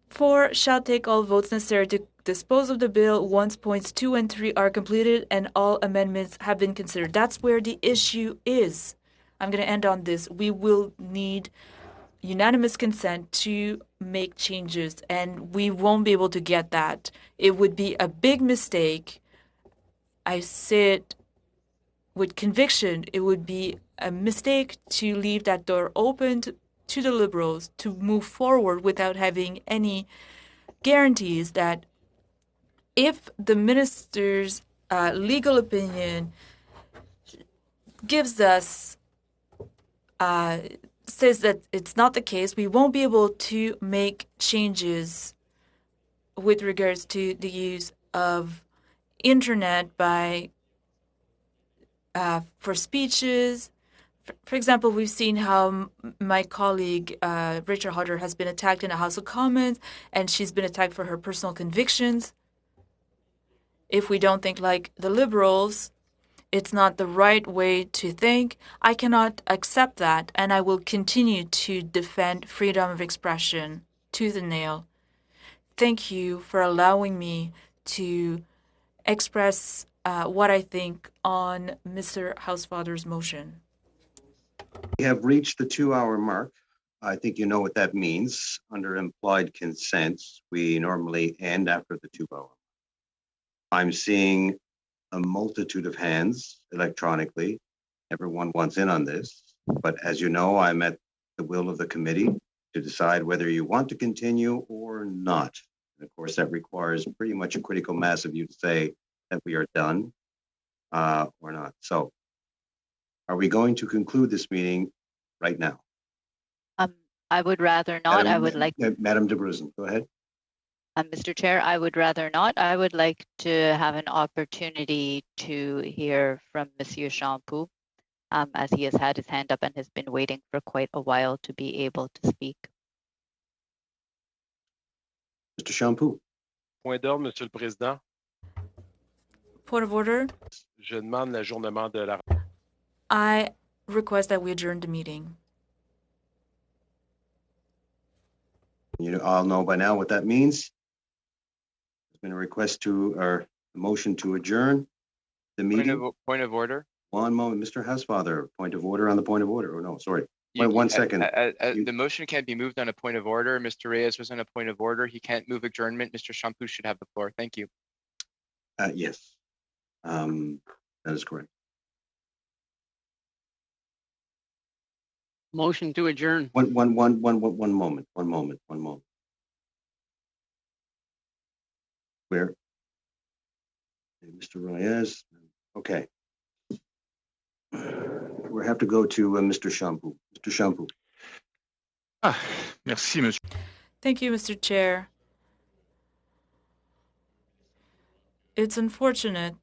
4, shall take all votes necessary to dispose of the bill once points 2 and 3 are completed and all amendments have been considered. That's where the issue is. I'm going to end on this. We will need unanimous consent to make changes, and we won't be able to get that. It would be a big mistake. I say it with conviction. It would be a mistake to leave that door open to the Liberals to move forward without having any guarantees that if the minister's legal opinion gives us, says that it's not the case, we won't be able to make changes with regards to the use of internet by for speeches. For example, we've seen how my colleague Rachel Hodder has been attacked in the House of Commons, and she's been attacked for her personal convictions. If we don't think like the Liberals, it's not the right way to think. I cannot accept that, and I will continue to defend freedom of expression tooth and nail. Thank you for allowing me to express what I think on Mr. Housefather's motion. We have reached the 2-hour mark. I think you know what that means. Under implied consent, we normally end after the 2-hour. I'm seeing a multitude of hands electronically. Everyone wants in on this, but as you know, I'm at the will of the committee to decide whether you want to continue or not. And of course, that requires pretty much a critical mass of you to say that we are done or not. So are we going to conclude this meeting right now? I would rather not. I would like Madam de Bruzen, go ahead. Mr. Chair, I would rather not. I would like to have an opportunity to hear from Monsieur Champoux, as he has had his hand up and has been waiting for quite a while to be able to speak. Mr. Champoux. Point d'ordre, Monsieur le Président. Point of order. Je demande l'ajournement de la... I request that we adjourn the meeting. You all know by now what that means. There's been a request to, or a motion to adjourn the meeting. Point of order. One moment, Mr. Housefather, point of order on the point of order. Oh, no, sorry. Wait 1 second. The motion can't be moved on a point of order. Mr. Reyes was on a point of order. He can't move adjournment. Mr. Champoux should have the floor. Thank you. Yes, that is correct. Motion to adjourn. One moment. Where? Mr. Reyes. Okay. We have to go to Mr. Shampoo. Mr. Shampoo. Merci, monsieur. Thank you, Mr. Chair. It's unfortunate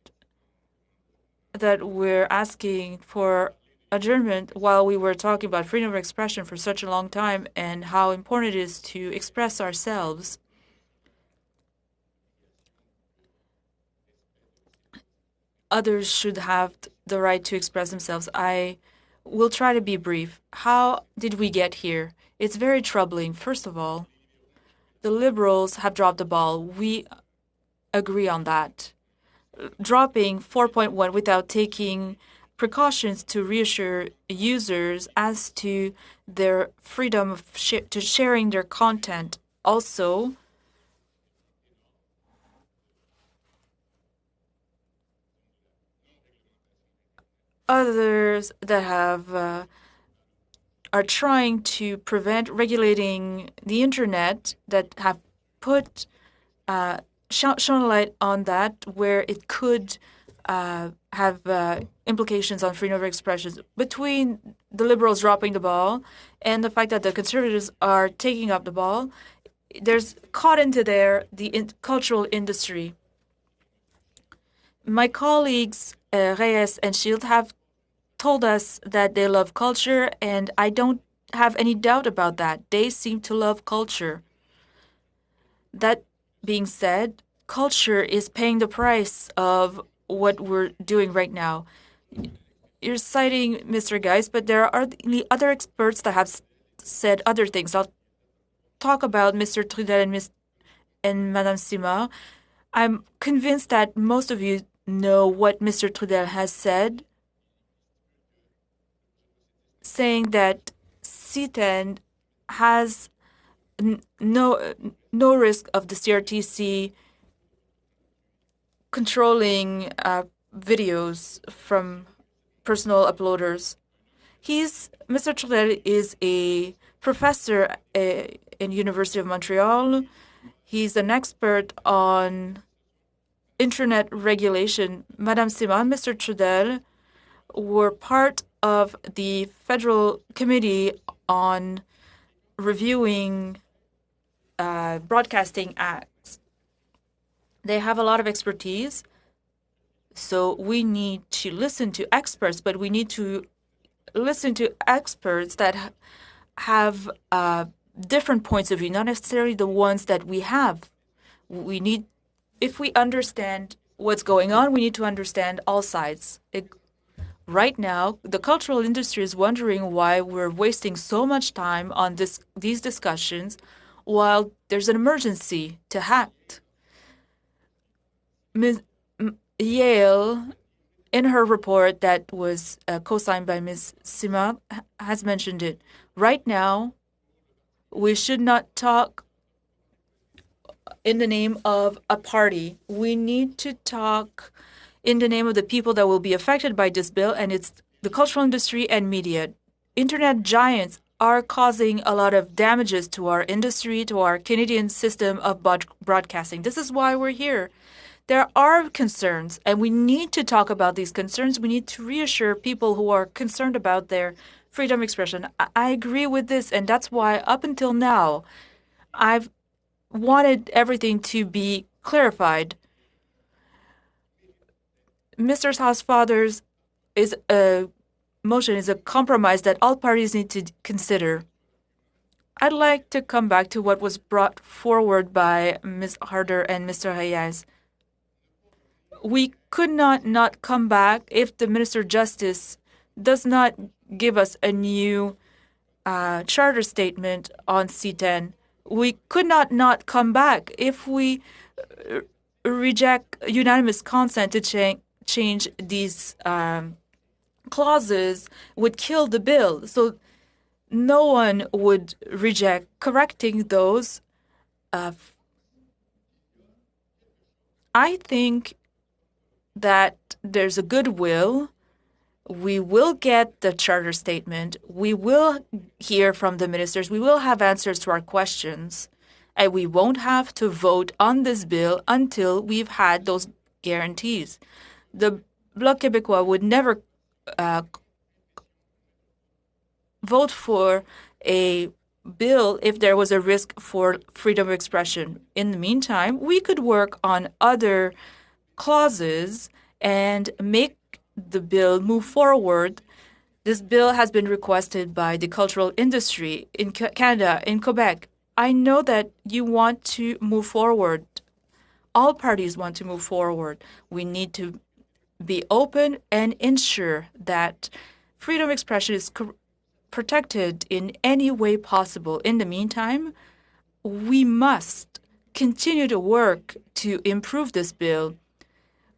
that we're asking for adjournment while we were talking about freedom of expression for such a long time and how important it is to express ourselves. Others should have the right to express themselves. I will try to be brief. How did we get here? It's very troubling. First of all, the Liberals have dropped the ball. We agree on that. Dropping 4.1 without taking precautions to reassure users as to their freedom of sharing their content. Also, others that have are trying to prevent regulating the internet that have put shone a light on that where it could have implications on freedom of expression. Between the Liberals dropping the ball and the fact that the Conservatives are taking up the ball, there's caught into there the cultural industry. My colleagues Reyes and Shield have told us that they love culture, and I don't have any doubt about that. They seem to love culture. That being said, culture is paying the price of what we're doing right now. You're citing Mr. Geis, but there are the other experts that have said other things. I'll talk about Mr. Trudel and Madame Simard. I'm convinced that most of you know what Mr. Trudel has said, saying that CTEN has no risk of the CRTC controlling videos from personal uploaders. Mr. Trudel is a professor in University of Montreal. He's an expert on internet regulation. Madame Simard and Mr. Trudel were part of the Federal Committee on reviewing broadcasting acts. They have a lot of expertise, so we need to listen to experts, but we need to listen to experts that have different points of view, not necessarily the ones that we have. If we understand what's going on, we need to understand all sides. Right now, the cultural industry is wondering why we're wasting so much time on these discussions while there's an emergency to act. Ms. Yale, in her report that was co-signed by Ms. Simard, has mentioned it. Right now, we should not talk in the name of a party. We need to talk in the name of the people that will be affected by this bill, and it's the cultural industry and media. Internet giants are causing a lot of damages to our industry, to our Canadian system of broadcasting. This is why we're here. There are concerns, and we need to talk about these concerns. We need to reassure people who are concerned about their freedom of expression. I agree with this, and that's why up until now, I've wanted everything to be clarified. Mr. Housefather's motion is a compromise that all parties need to consider. I'd like to come back to what was brought forward by Ms. Harder and Mr. Reyes. We could not come back if the Minister of Justice does not give us a new charter statement on C10. We could not come back if we reject unanimous consent to change these clauses would kill the bill. So no one would reject correcting those. I think that there's a goodwill We will get the charter statement. We will hear from the ministers. We will have answers to our questions. And we won't have to vote on this bill until we've had those guarantees. The Bloc Québécois would never vote for a bill if there was a risk for freedom of expression. In the meantime, we could work on other clauses and make the bill move forward. This bill has been requested by the cultural industry in Canada, in Quebec. I know that you want to move forward. All parties want to move forward. We need to be open and ensure that freedom of expression is protected in any way possible. In the meantime, we must continue to work to improve this bill.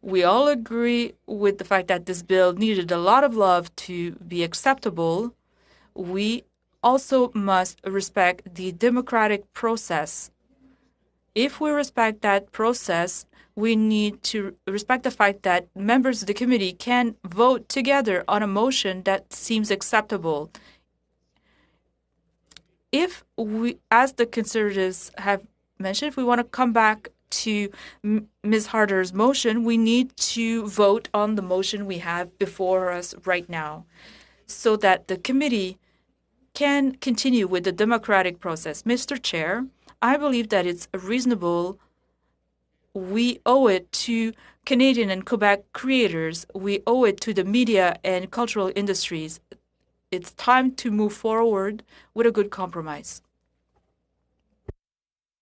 We all agree with the fact that this bill needed a lot of love to be acceptable. We also must respect the democratic process. If we respect that process, we need to respect the fact that members of the committee can vote together on a motion that seems acceptable. If we, as the Conservatives have mentioned, if we want to come back to Ms. Harder's motion, we need to vote on the motion we have before us right now so that the committee can continue with the democratic process. Mr. Chair, I believe that it's reasonable. We owe it to Canadian and Quebec creators. We owe it to the media and cultural industries. It's time to move forward with a good compromise.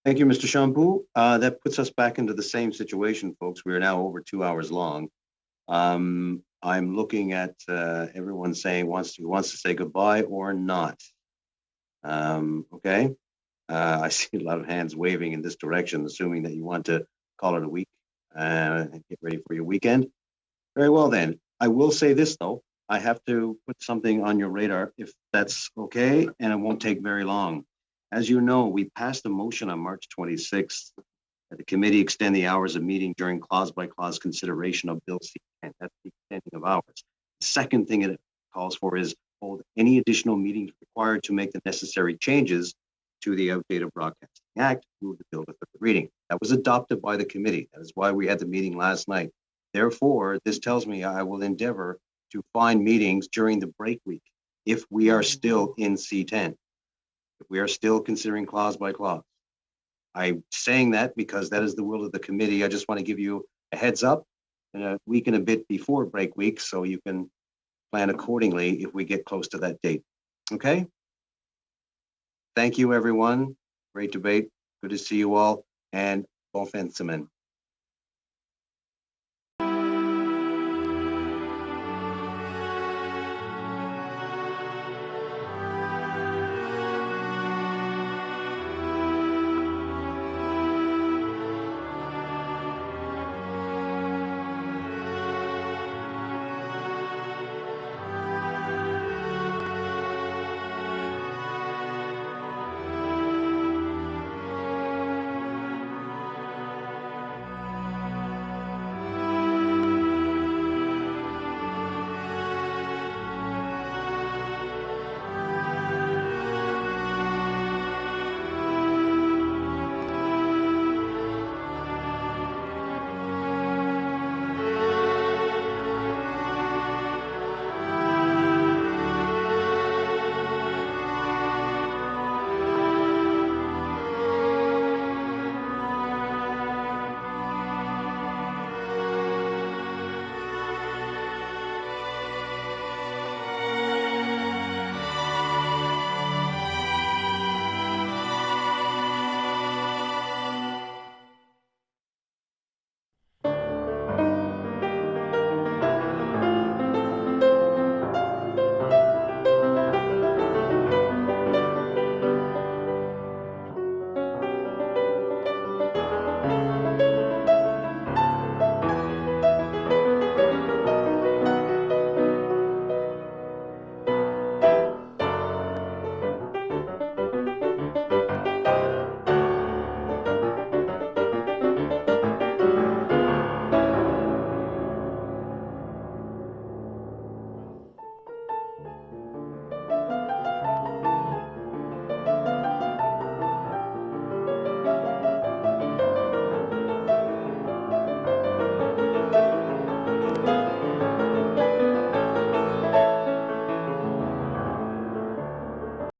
Thank you, Mr. Champoux. That puts us back into the same situation, folks. We are now over 2 hours long. I'm looking at everyone saying wants to say goodbye or not. Okay. I see a lot of hands waving in this direction, assuming that you want to call it a week and get ready for your weekend. Very well then. I will say this though. I have to put something on your radar if that's okay, and it won't take very long. As you know, we passed a motion on March 26th that the committee extend the hours of meeting during clause-by-clause consideration of Bill C-10. That's the extending of hours. The second thing it calls for is hold any additional meetings required to make the necessary changes to the Outdated Broadcasting Act, move the bill to third reading. That was adopted by the committee. That is why we had the meeting last night. Therefore, this tells me I will endeavor to find meetings during the break week if we are still in C10. If we are still considering clause by clause. I'm saying that because that is the will of the committee. I just want to give you a heads up and a week and a bit before break week so you can plan accordingly if we get close to that date. Okay? Thank you, everyone. Great debate. Good to see you all. And bon fin de semaine.